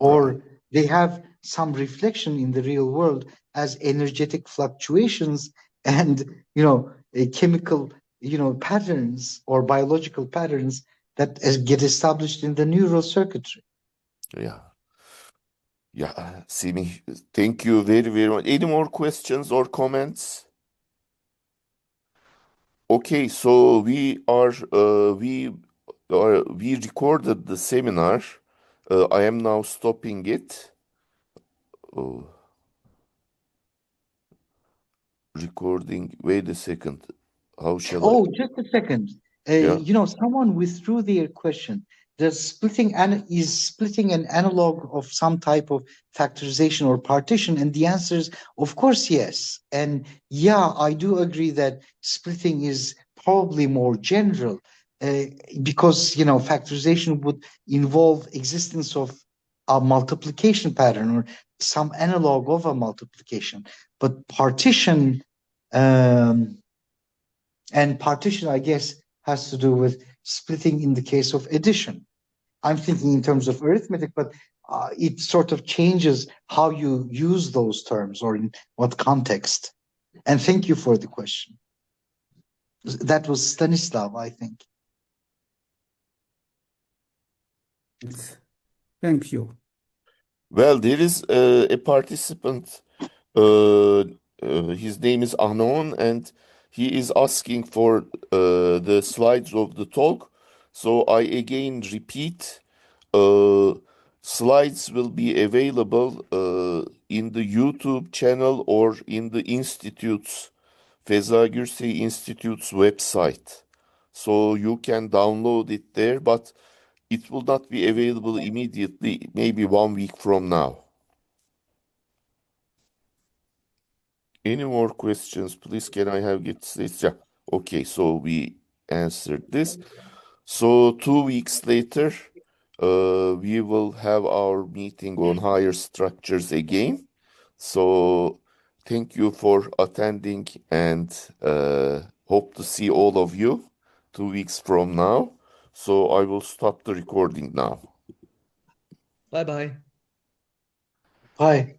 Right. or they have some reflection in the real world as energetic fluctuations and, chemical, patterns or biological patterns that get established in the neural circuitry. Yeah. Yeah, Semih, thank you very, very much. Any more questions or comments? Okay, so we recorded the seminar. I am now stopping it. Oh, recording. Wait a second. How shall I? Oh, just a second. Yeah. Someone withdrew their question. Does is splitting an analog of some type of factorization or partition? And the answer is, of course, yes. And yeah, I do agree that splitting is probably more general, uh, because factorization would involve existence of a multiplication pattern or some analog of a multiplication. But partition. And partition, I guess, has to do with splitting in the case of addition. I'm thinking in terms of arithmetic, but it sort of changes how you use those terms or in what context. And thank you for the question. That was Stanislav, I think. Thank you. Well, there is a participant. Uh, his name is Anon, and he is asking for the slides of the talk. So I again repeat, slides will be available in the YouTube channel or in the Institute's, Feza Gürsey Institute's website. So you can download it there, but it will not be available immediately, maybe 1 week from now. Any more questions, please? Can I have it? Yeah. Okay, so we answered this. So 2 weeks later, we will have our meeting on higher structures again. So thank you for attending and hope to see all of you 2 weeks from now. So I will stop the recording now. Bye-bye. Bye.